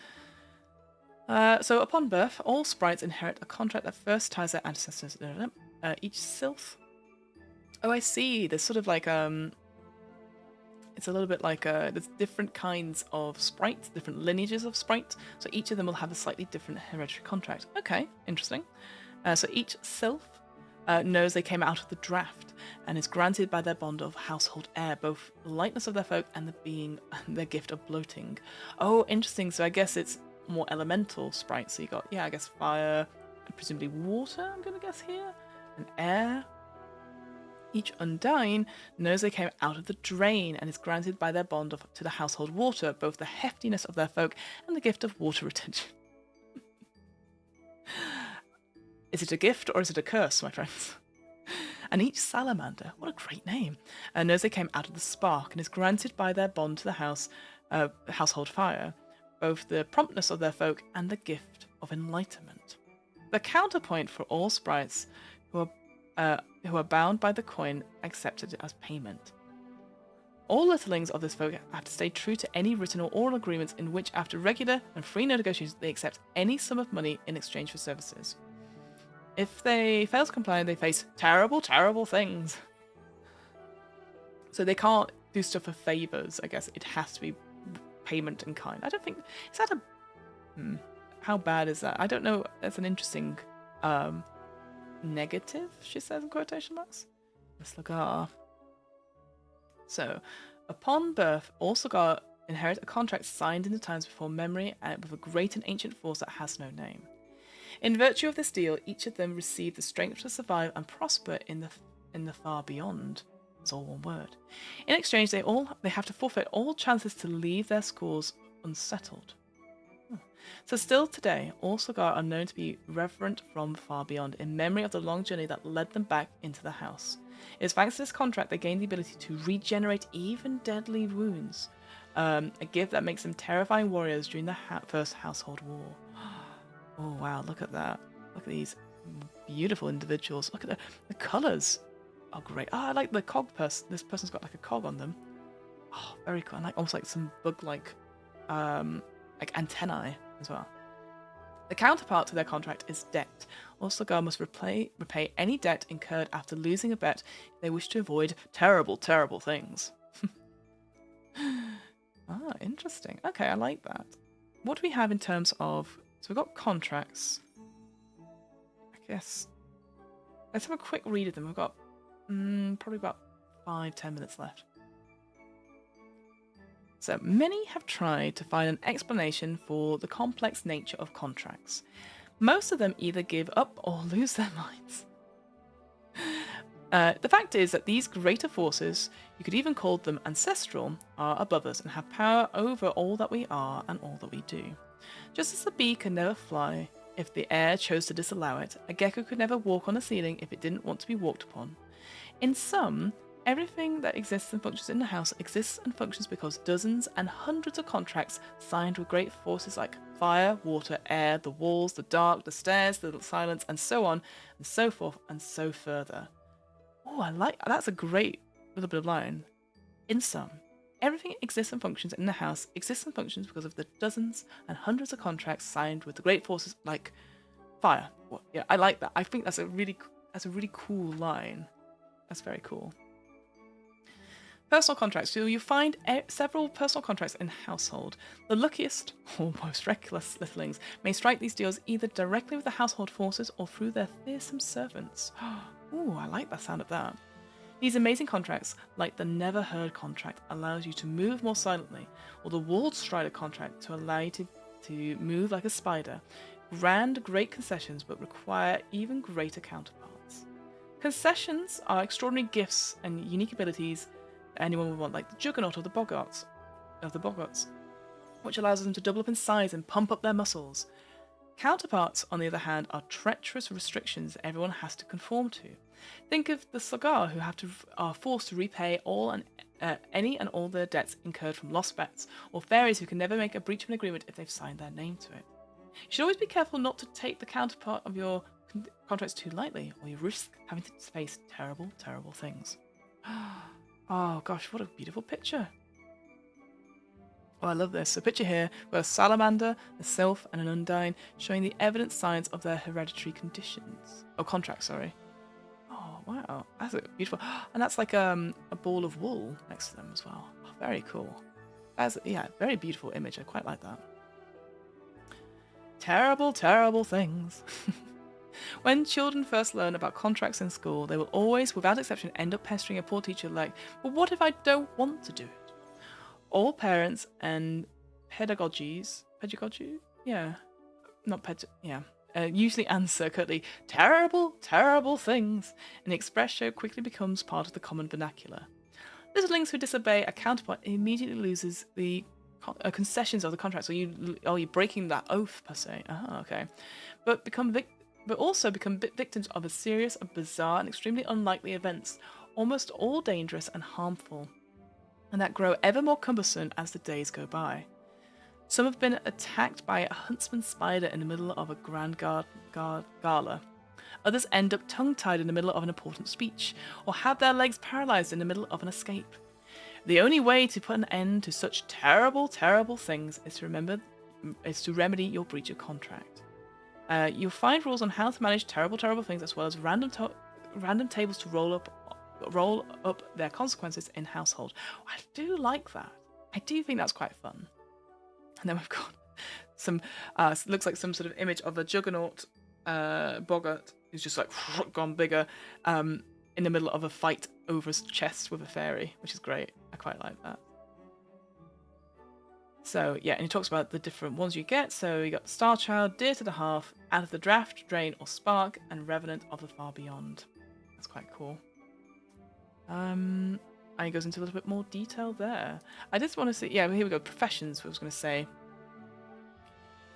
So upon birth, all sprites inherit a contract that first ties their ancestors. Each sylph... Oh, I see. There's sort of like... It's a little bit like there's different kinds of sprites, different lineages of sprite. So each of them will have a slightly different hereditary contract. Okay, interesting. So each sylph knows they came out of the draft and is granted by their bond of household air, both the lightness of their folk and their gift of bloating. Oh, interesting. So I guess it's more elemental sprites. So you got, I guess fire, and presumably water, I'm going to guess here, and air. Each Undyne knows they came out of the drain and is granted by their bond to the household water, both the heftiness of their folk and the gift of water retention. Is it a gift or is it a curse, my friends? And each salamander, what a great name, knows they came out of the spark and is granted by their bond to the household fire, both the promptness of their folk and the gift of enlightenment. The counterpoint for all sprites who are bound by the coin accepted as payment. All littlings of this folk have to stay true to any written or oral agreements in which, after regular and free negotiations, they accept any sum of money in exchange for services. If they fail to comply, they face terrible, terrible things. So they can't do stuff for favours, I guess. It has to be payment in kind. I don't think... Is that a... How bad is that? I don't know. That's an interesting... negative, she says in quotation marks. Miss Lagar. So, upon birth, all Sagar inherit a contract signed in the times before memory and with a great and ancient force that has no name. In virtue of this deal, each of them received the strength to survive and prosper in the far beyond. It's all one word. In exchange, they have to forfeit all chances to leave their scores unsettled. So still today, all Sagar are known to be reverent from far beyond, in memory of the long journey that led them back into the house. It is thanks to this contract they gain the ability to regenerate even deadly wounds, a gift that makes them terrifying warriors during the First Household War. Oh wow, look at that. Look at these beautiful individuals. Look at the colours. Oh great. Oh, I like the cog person. This person's got like a cog on them. Oh, very cool. And like almost like some bug-like antennae as well. The counterpart to their contract is debt. All Sagar must repay any debt incurred after losing a bet if they wish to avoid terrible, terrible things. Ah, interesting. Okay, I like that. What do we have in terms of... So we've got contracts. I guess... Let's have a quick read of them. We've got probably about 5-10 minutes left. So many have tried to find an explanation for the complex nature of contracts. Most of them either give up or lose their minds. The fact is that these greater forces, you could even call them ancestral, are above us and have power over all that we are and all that we do. Just as a bee can never fly if the air chose to disallow it, a gecko could never walk on a ceiling if it didn't want to be walked upon. In sum, everything that exists and functions in the house exists and functions because dozens and hundreds of contracts signed with great forces like fire, water, air, the walls, the dark, the stairs, the silence, and so on, and so forth, and so further. Oh, I like that's a great little bit of line. In sum, everything exists and functions in the house exists and functions because of the dozens and hundreds of contracts signed with the great forces like fire. Well, yeah, I like that. I think that's a really cool line. That's very cool. Personal contracts. So you find several personal contracts in household. The luckiest, or most reckless littlings may strike these deals either directly with the household forces or through their fearsome servants. Ooh, I like the sound of that. These amazing contracts, like the Never Heard contract, allows you to move more silently, or the Walled Strider contract to allow you to move like a spider. Grand, great concessions, but require even greater counterparts. Concessions are extraordinary gifts and unique abilities that anyone would want, like the Juggernaut or the Boggarts, which allows them to double up in size and pump up their muscles. Counterparts, on the other hand, are treacherous restrictions everyone has to conform to. Think of the Sagar who are forced to repay any and all their debts incurred from lost bets, or fairies who can never make a breach of an agreement if they've signed their name to it. You should always be careful not to take the counterpart of your contracts too lightly, or you risk having to face terrible, terrible things. Oh gosh, what a beautiful picture. Oh, I love this. A picture here with a salamander, a sylph, and an undine, showing the evident signs of their hereditary conditions. Oh, contracts, sorry. Oh, wow. That's beautiful. And that's like a ball of wool next to them as well. Oh, very cool. That's, yeah, very beautiful image. I quite like that. Terrible, terrible things. When children first learn about contracts in school, they will always, without exception, end up pestering a poor teacher like, well, what if I don't want to do it? All parents and pedagogies, usually answer curtly, terrible, terrible things, and the expression quickly becomes part of the common vernacular. Littlings who disobey a counterpart immediately loses the concessions of the contract, so you're breaking that oath per se. Okay, but also become victims of a series of bizarre and extremely unlikely events, almost all dangerous and harmful, and that grow ever more cumbersome as the days go by. Some have been attacked by a huntsman spider in the middle of a grand gala. Others end up tongue-tied in the middle of an important speech, or have their legs paralysed in the middle of an escape. The only way to put an end to such terrible, terrible things is to remedy your breach of contract. You'll find rules on how to manage terrible, terrible things, as well as random tables to roll up their consequences in household. I do like that. I do think that's quite fun. And then we've got some, looks like some sort of image of a Juggernaut boggart who's just like gone bigger in the middle of a fight over his chest with a fairy, which is great. I quite like that. So yeah, and he talks about the different ones you get. So you got Star Child, Dear to the Hearth, Out of the Draft, Drain or Spark, and Revenant of the Far Beyond. That's quite cool. And he goes into a little bit more detail there. I just want to see, yeah, here we go, professions, I was going to say.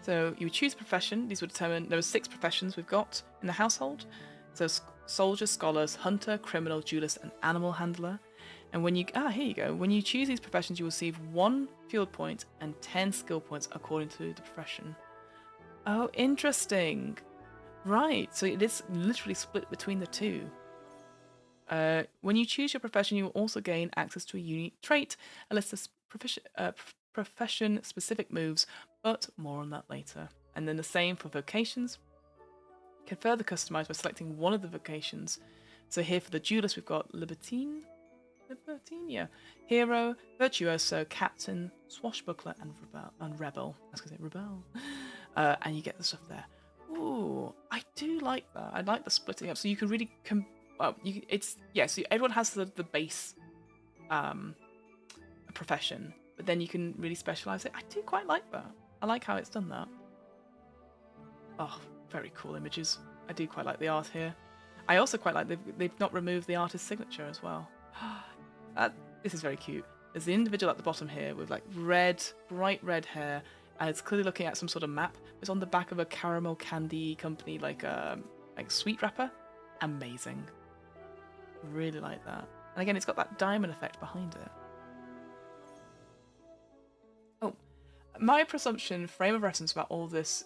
So you would choose a profession. These would determine, there were 6 professions we've got in the household. So soldier, scholars, hunter, criminal, duelist, and animal handler. And when you, here you go. When you choose these professions, you will receive 1 field point and 10 skill points according to the profession. Oh, interesting. Right, so it is literally split between the 2. When you choose your profession, you will also gain access to a unique trait, a list of profession-specific moves, but more on that later. And then the same for vocations. You can further customize by selecting one of the vocations. So here for the duelist, we've got libertine, yeah, hero, virtuoso, captain, swashbuckler, and rebel. I was going to say rebel. And you get the stuff there. Ooh, I do like that. I like the splitting up, so you can really so everyone has the base profession, but then you can really specialize it. I do quite like that. I like how it's done that. Oh, very cool images. I do quite like the art here. I also quite like they've not removed the artist's signature as well. This is very cute. There's the individual at the bottom here with like bright red hair, and it's clearly looking at some sort of map. It's on the back of a caramel candy company, like sweet wrapper. Amazing. Really like that. And again, it's got that diamond effect behind it. Oh, my presumption, frame of reference about all this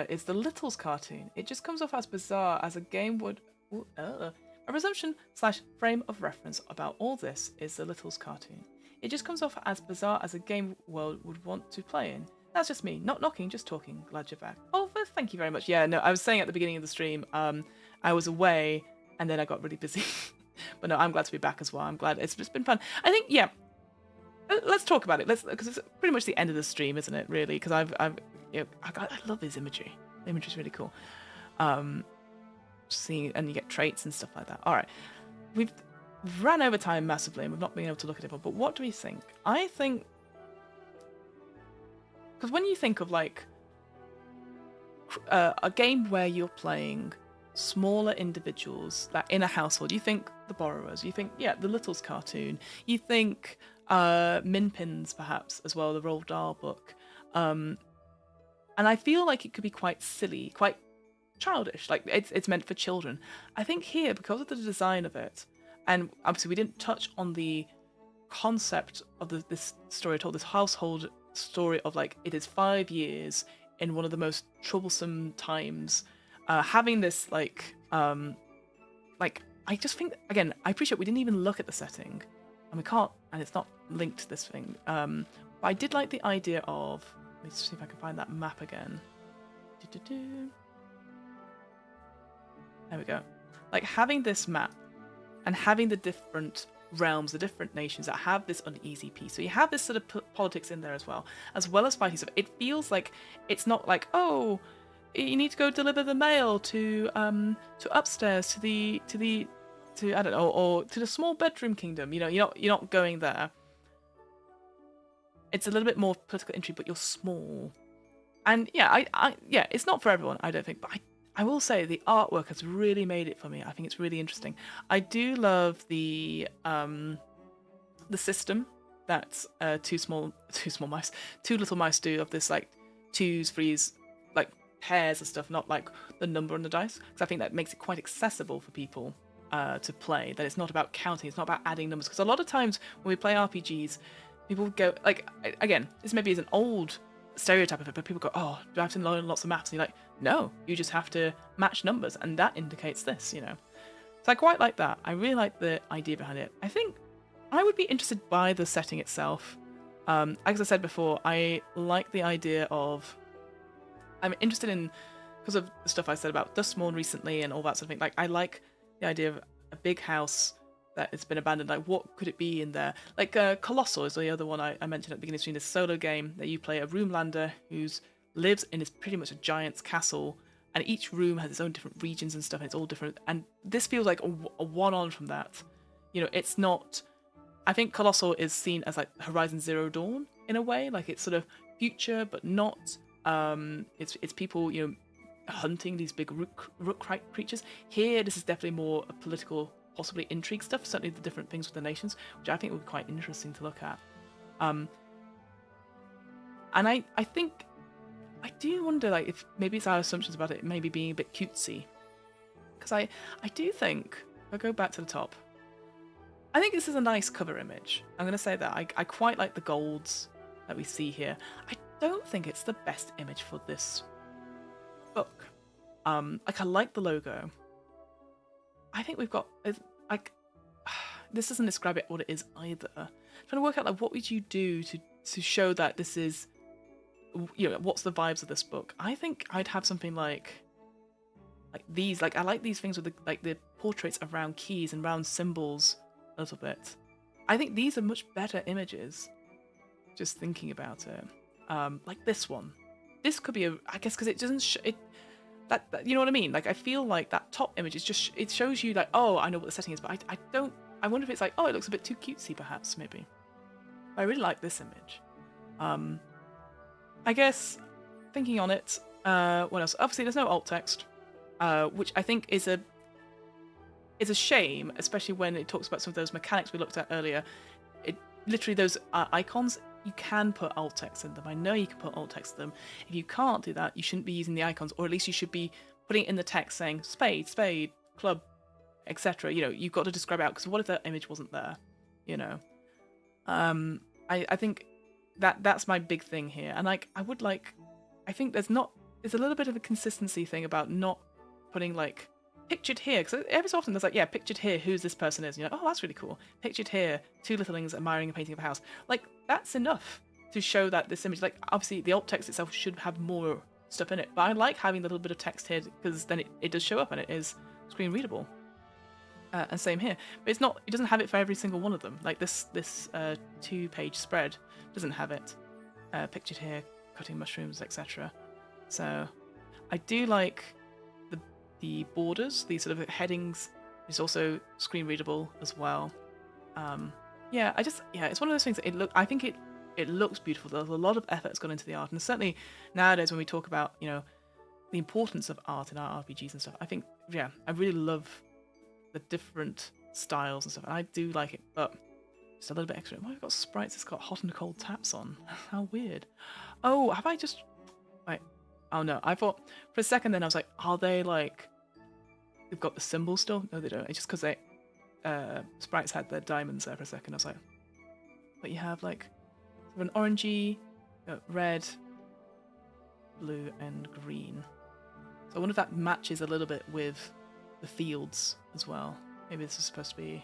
is the Littles cartoon. It just comes off as bizarre as a game would. My presumption / frame of reference about all this is the Littles cartoon. It just comes off as bizarre as a game world would want to play in. That's just me, not knocking, just talking. Glad you're back. Oh, thank you very much. Yeah, no, I was saying at the beginning of the stream, I was away and then I got really busy. But no, I'm glad to be back as well. I'm glad it's just been fun. I think, yeah, let's talk about it. Because it's pretty much the end of the stream, isn't it? Really, because I love his imagery. The imagery's really cool. Seeing, and you get traits and stuff like that. All right, we've ran over time massively, and we've not been able to look at it. But what do we think? I think, because when you think of like a game where you're playing smaller individuals that in a household, you think the Borrowers, you think the Littles cartoon, you think Minpins perhaps as well, the Roald Dahl book, and I feel like it could be quite silly, quite childish, like it's meant for children. I think here, because of the design of it, and obviously we didn't touch on the concept of this story at all, this household story of like it is 5 years in one of the most troublesome times, having this like I just think, again, I appreciate we didn't even look at the setting, and we can't, and it's not linked to this thing, but I did like the idea of, let me see if I can find that map again. There we go. Like having this map and having the different realms, the different nations that have this uneasy peace. So you have this sort of politics in there as well as fighting stuff. It feels like it's not like, oh, you need to go deliver the mail to upstairs to I don't know, or to the small bedroom kingdom. You know, you're not going there. It's a little bit more political intrigue, but you're small. And yeah, it's not for everyone, I don't think, but I will say the artwork has really made it for me. I think it's really interesting. I do love the system that two little mice do, of this like 2s, 3s, like pairs of stuff, not like the number on the dice, because I think that makes it quite accessible for people to play. That it's not about counting, it's not about adding numbers. Because a lot of times when we play RPGs, people go like, again, this maybe is an old stereotype of it, but people go, oh, do I have to learn lots of maths? And you're like, no, you just have to match numbers, and that indicates this, you know. So I quite like that. I really like the idea behind it. I think I would be interested by the setting itself. As I said before, I like the idea of, I'm interested in, because of the stuff I said about Dustmourn recently and all that sort of thing, like I like the idea of a big house that has been abandoned. Like, what could it be in there? Like Colossal is the other one I mentioned at the beginning of this solo game, that you play a Roomlander who lives in this pretty much a giant's castle, and each room has its own different regions and stuff, and it's all different. And this feels like a one-on from that. You know, it's not, I think Colossal is seen as like Horizon Zero Dawn in a way, like it's sort of future but not. It's people, you know, hunting these big rook creatures. Here, this is definitely more a political, possibly intrigue stuff, certainly the different things with the nations, which I think would be quite interesting to look at. And I think I do wonder, like, if maybe it's our assumptions about it maybe being a bit cutesy. Because I do think, if I go back to the top, I think this is a nice cover image. I'm going to say that. I quite like the golds that we see here. I don't think it's the best image for this book. Like, I like the logo. I think we've got, like, this doesn't describe it what it is either. I'm trying to work out, like, what would you do to show that this is, you know, what's the vibes of this book? I think I'd have something like these. Like, I like these things with the portraits around keys and round symbols a little bit. I think these are much better images. Just thinking about it, like this one. This could be I guess because it doesn't that you know what I mean. Like, I feel like that top image is just, it shows you like, oh, I know what the setting is, but I don't. I wonder if it's like, oh, it looks a bit too cutesy, perhaps, maybe. But I really like this image. I guess thinking on it, what else? Obviously, there's no alt text, which I think is a shame, especially when it talks about some of those mechanics we looked at earlier. It literally, those icons, you can put alt text in them. I know you can put alt text in them. If you can't do that, you shouldn't be using the icons, or at least you should be putting it in the text saying spade, spade, club, etc. You know, you've got to describe it out, because what if that image wasn't there? You know, I think that's my big thing here, and like I think there's a little bit of a consistency thing about not putting like pictured here, because every so often there's like, yeah, pictured here, who's this person is, and you're like, oh, that's really cool. Pictured here, two littlings admiring a painting of a house. Like, that's enough to show that this image, like, obviously the alt text itself should have more stuff in it, but I like having a little bit of text here, because then it does show up and it is screen readable. And same here, but it doesn't have it for every single one of them. Like this 2-page spread doesn't have it pictured here, cutting mushrooms, etc. So I do like the borders, these sort of headings is also screen readable as well. Yeah, it's one of those things that I think it looks beautiful. There's a lot of effort that's gone into the art, and certainly nowadays when we talk about, you know, the importance of art in our RPGs and stuff, I think, yeah, I really love the different styles and stuff, and I do like it, but just a little bit extra. Oh, we've got sprites that's got hot and cold taps on. How weird. Oh, have I just... Wait. Oh no, I thought for a second then I was like, are they like... They've got the symbol still? No, they don't. It's just because they... sprites had their diamonds there for a second. I was like... But you have like sort of an orangey, red, blue, and green. So I wonder if that matches a little bit with the fields as well. Maybe this is supposed to be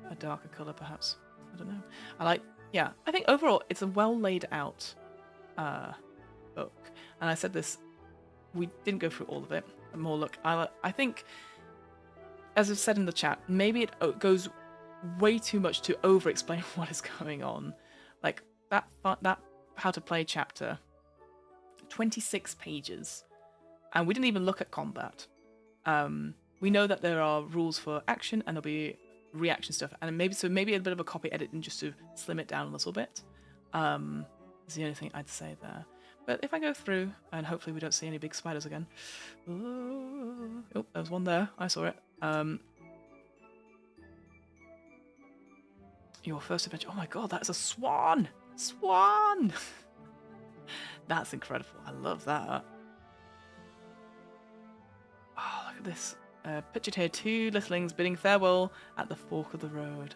a darker colour, perhaps. I don't know. I think overall it's a well laid out book. And I said this, we didn't go through all of it. More look, I think, as I've said in the chat, maybe it goes way too much to over explain what is going on. Like that how to play chapter, 26 pages, and we didn't even look at combat. We know that there are rules for action, and there'll be reaction stuff, and maybe a bit of a copy editing just to slim it down a little bit. Is the only thing I'd say there. But if I go through, and hopefully we don't see any big spiders again. Oh, there was one there. I saw it. Your first adventure. Oh my god, that's a swan! Swan! That's incredible. I love that. Oh, look at this. Pictured here, two littlings bidding farewell at the fork of the road.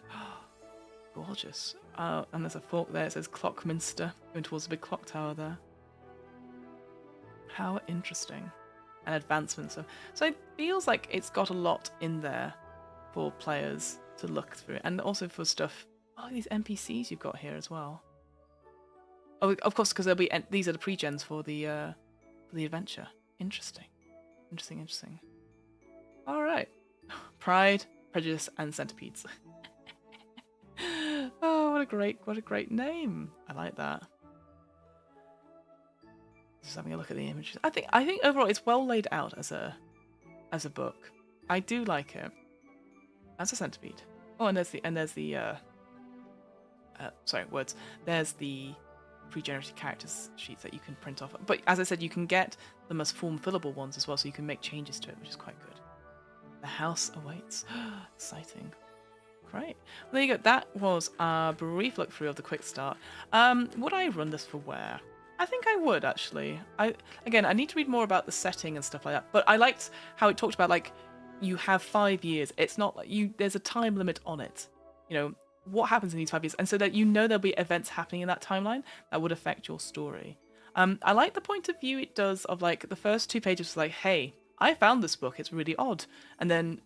Gorgeous. And there's a fork there. It says Clockminster, going towards the big clock tower there. How interesting. And advancement. So it feels like it's got a lot in there for players to look through, and also for stuff. Oh, these NPCs you've got here as well. Oh, of course, because these are the pre-gens for the adventure. Interesting. Interesting. All right. Pride, Prejudice, and Centipedes. Oh, what a great name. I like that. Just having a look at the images. I think overall it's well laid out as a book. I do like it. As a centipede. Oh, and there's the sorry, words. There's the pre-generated characters sheets that you can print off. But as I said, you can get them as form fillable ones as well, so you can make changes to it, which is quite good. The house awaits. Exciting. Great. Well, there you go. That was a brief look through of the quick start. Would I run this for where? I think I would actually. I need to read more about the setting and stuff like that. But I liked how it talked about like you have 5 years. It's not like there's a time limit on it. You know what happens in these 5 years, and so that there'll be events happening in that timeline that would affect your story. I like the point of view it does of like the first 2 pages was like, hey, I found this book. It's really odd, and then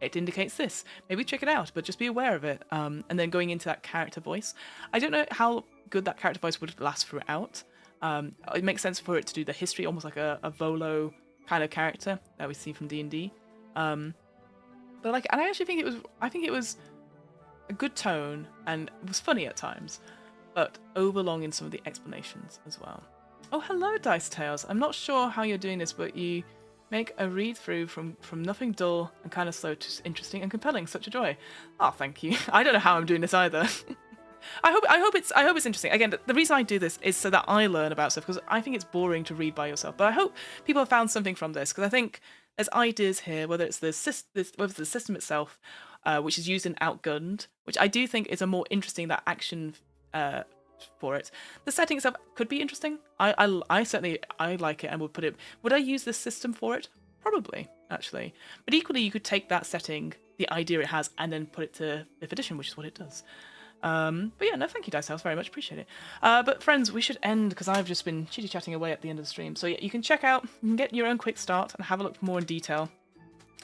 it indicates this. Maybe check it out, but just be aware of it. And then going into that character voice, I don't know how good that character voice would last throughout. It makes sense for it to do the history, almost like a Volo kind of character that we see from D&D. But like, and I actually think it was a good tone, and it was funny at times, but overlong in some of the explanations as well. Oh, hello, Dice Tales. I'm not sure how you're doing this, but you make a read through from nothing dull and kind of slow to interesting and compelling. Such a joy. Oh, thank you. I don't know how I'm doing this either. I hope it's interesting. Again, the reason I do this is so that I learn about stuff, because I think it's boring to read by yourself. But I hope people have found something from this, because I think there's ideas here, whether it's the system itself, which is used in Outgunned, which I do think is a more interesting that action for it. The setting itself could be interesting. I certainly like it and would put it. Would I use this system for it? Probably, actually. But equally, you could take that setting, the idea it has, and then put it to 5th edition, which is what it does. But yeah, no, thank you, Dice House, very much appreciate it. But friends, we should end because I've just been chitty-chatting away at the end of the stream. So yeah, you can check out, you can get your own quick start and have a look more in detail.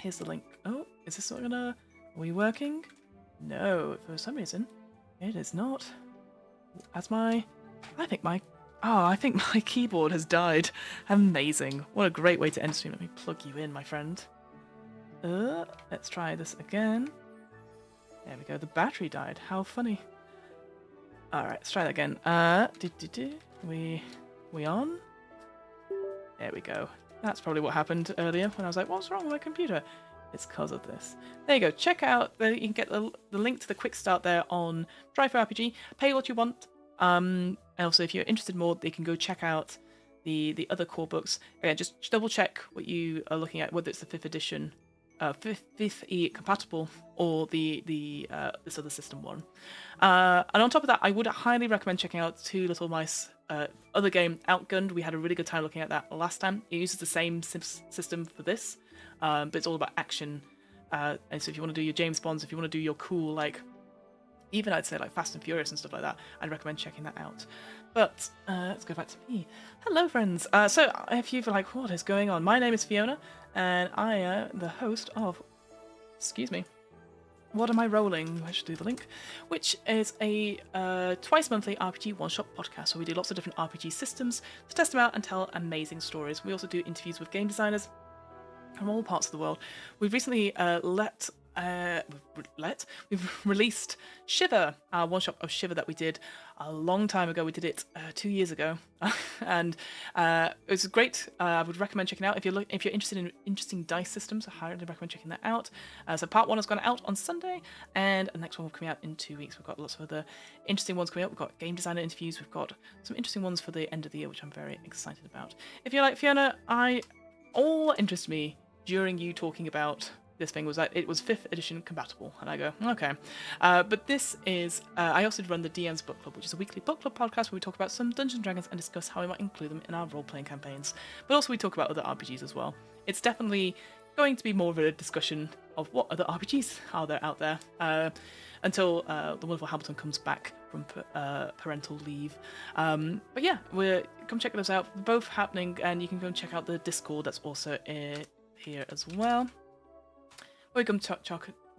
Here's the link. Oh, is this not gonna? Are we working? No, for some reason, it is not. I think my keyboard has died. Amazing. What a great way to end stream. Let me plug you in, my friend. Let's try this again. There we go. The battery died. How funny. All right, let's try that again. We on? There we go. That's probably what happened earlier when I was like, what's wrong with my computer? It's because of this. There you go. Check out, you can get the link to the quick start there on TTRPG. Pay what you want. And also, if you're interested more, you can go check out the other core books. Again, just double check what you are looking at, whether it's the 5th edition, 5th E compatible, or this other system one. And on top of that, I would highly recommend checking out Two Little Mice. Other game, Outgunned. We had a really good time looking at that last time. It uses the same system for this, but it's all about action. And so if you want to do your James Bonds, if you want to do your cool, like, even I'd say like Fast and Furious and stuff like that, I'd recommend checking that out. But let's go back to me. Hello, friends. So if you're like, what is going on? My name is Fiona, and I am the host of, excuse me, What Am I Rolling? I should do the link, which is a twice monthly RPG one-shot podcast where we do lots of different RPG systems to test them out and tell amazing stories. We also do interviews with game designers from all parts of the world. We've recently we've released Shiver, our one shot of Shiver that we did a long time ago. We did it 2 years ago, and it was great. I would recommend checking it out if you're interested in interesting dice systems. I highly recommend checking that out. So part 1 has gone out on Sunday, and the next one will come out in 2 weeks. We've got lots of other interesting ones coming up. We've got game designer interviews. We've got some interesting ones for the end of the year, which I'm very excited about. If you're like Fiona, all interests me during you talking about this thing was that it was 5th edition compatible, and I go, okay. But this is, I also run the DM's Book Club, which is a weekly book club podcast where we talk about some Dungeons & Dragons and discuss how we might include them in our role-playing campaigns. But also we talk about other RPGs as well. It's definitely going to be more of a discussion of what other RPGs are there out there, until the wonderful Hamilton comes back from parental leave. But yeah, come check those out. They're both happening, and you can go and check out the Discord that's also here as well. We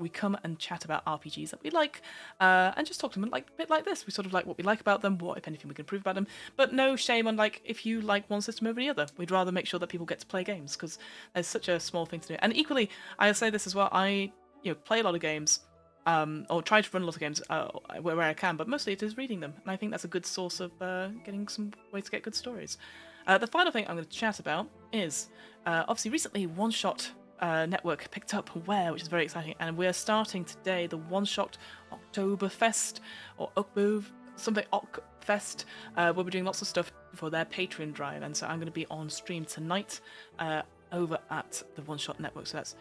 come and chat about RPGs that we like, and just talk to them like a bit like this. We sort of like what we like about them, what, if anything, we can improve about them. But no shame on like if you like one system over the other. We'd rather make sure that people get to play games because there's such a small thing to do. And equally, I'll say this as well. I play a lot of games, or try to run a lot of games where I can, but mostly it is reading them. And I think that's a good source of getting some ways to get good stories. The final thing I'm going to chat about is obviously recently One Shot Network picked up Where, which is very exciting, and we're starting today the One Shot Oktoberfest or Okfest, where we're doing lots of stuff for their Patreon drive, and so I'm going to be on stream tonight over at the One Shot Network. So that's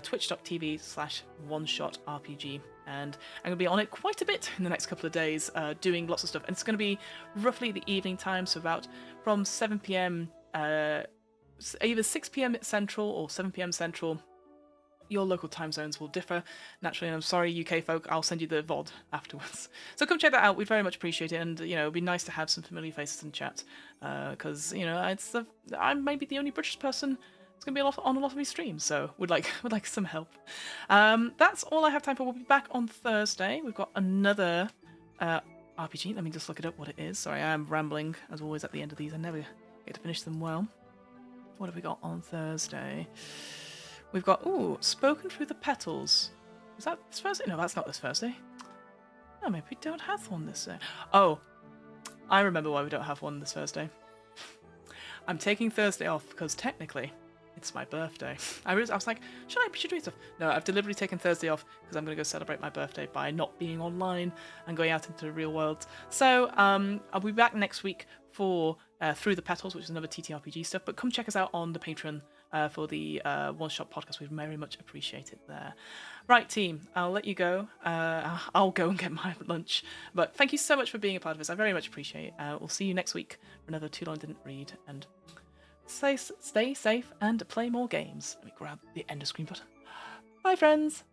twitch.tv/OneShotRPG, and I'm going to be on it quite a bit in the next couple of days, doing lots of stuff. And it's going to be roughly the evening time, so about from 7 p.m. Either 6 p.m. Central or 7 p.m. Central. Your local time zones will differ, naturally, and I'm sorry, UK folk, I'll send you the VOD afterwards. So come check that out, we'd very much appreciate it, and, you know, it'd be nice to have some familiar faces in chat, because, you know, I'm maybe the only British person that's going to be on a lot of these streams, so would like some help. That's all I have time for. We'll be back on Thursday. We've got another RPG. Let me just look it up what it is. Sorry, I am rambling, as always, at the end of these. I never get to finish them well. What have we got on Thursday? We've got, Spoken Through the Petals. Is that this Thursday? No, that's not this Thursday. Oh, maybe we don't have one this Thursday. Oh, I remember why we don't have one this Thursday. I'm taking Thursday off because technically it's my birthday. I was like, should I be doing stuff? No, I've deliberately taken Thursday off because I'm going to go celebrate my birthday by not being online and going out into the real world. So I'll be back next week for Through the Petals, which is another TTRPG stuff. But come check us out on the Patreon for the One Shot podcast. We'd very much appreciate it there. Right, team, I'll let you go. I'll go and get my lunch. But thank you so much for being a part of this. I very much appreciate it. We'll see you next week for another Too Long Didn't Read. And stay safe and play more games. Let me grab the end of screen button. Bye, friends.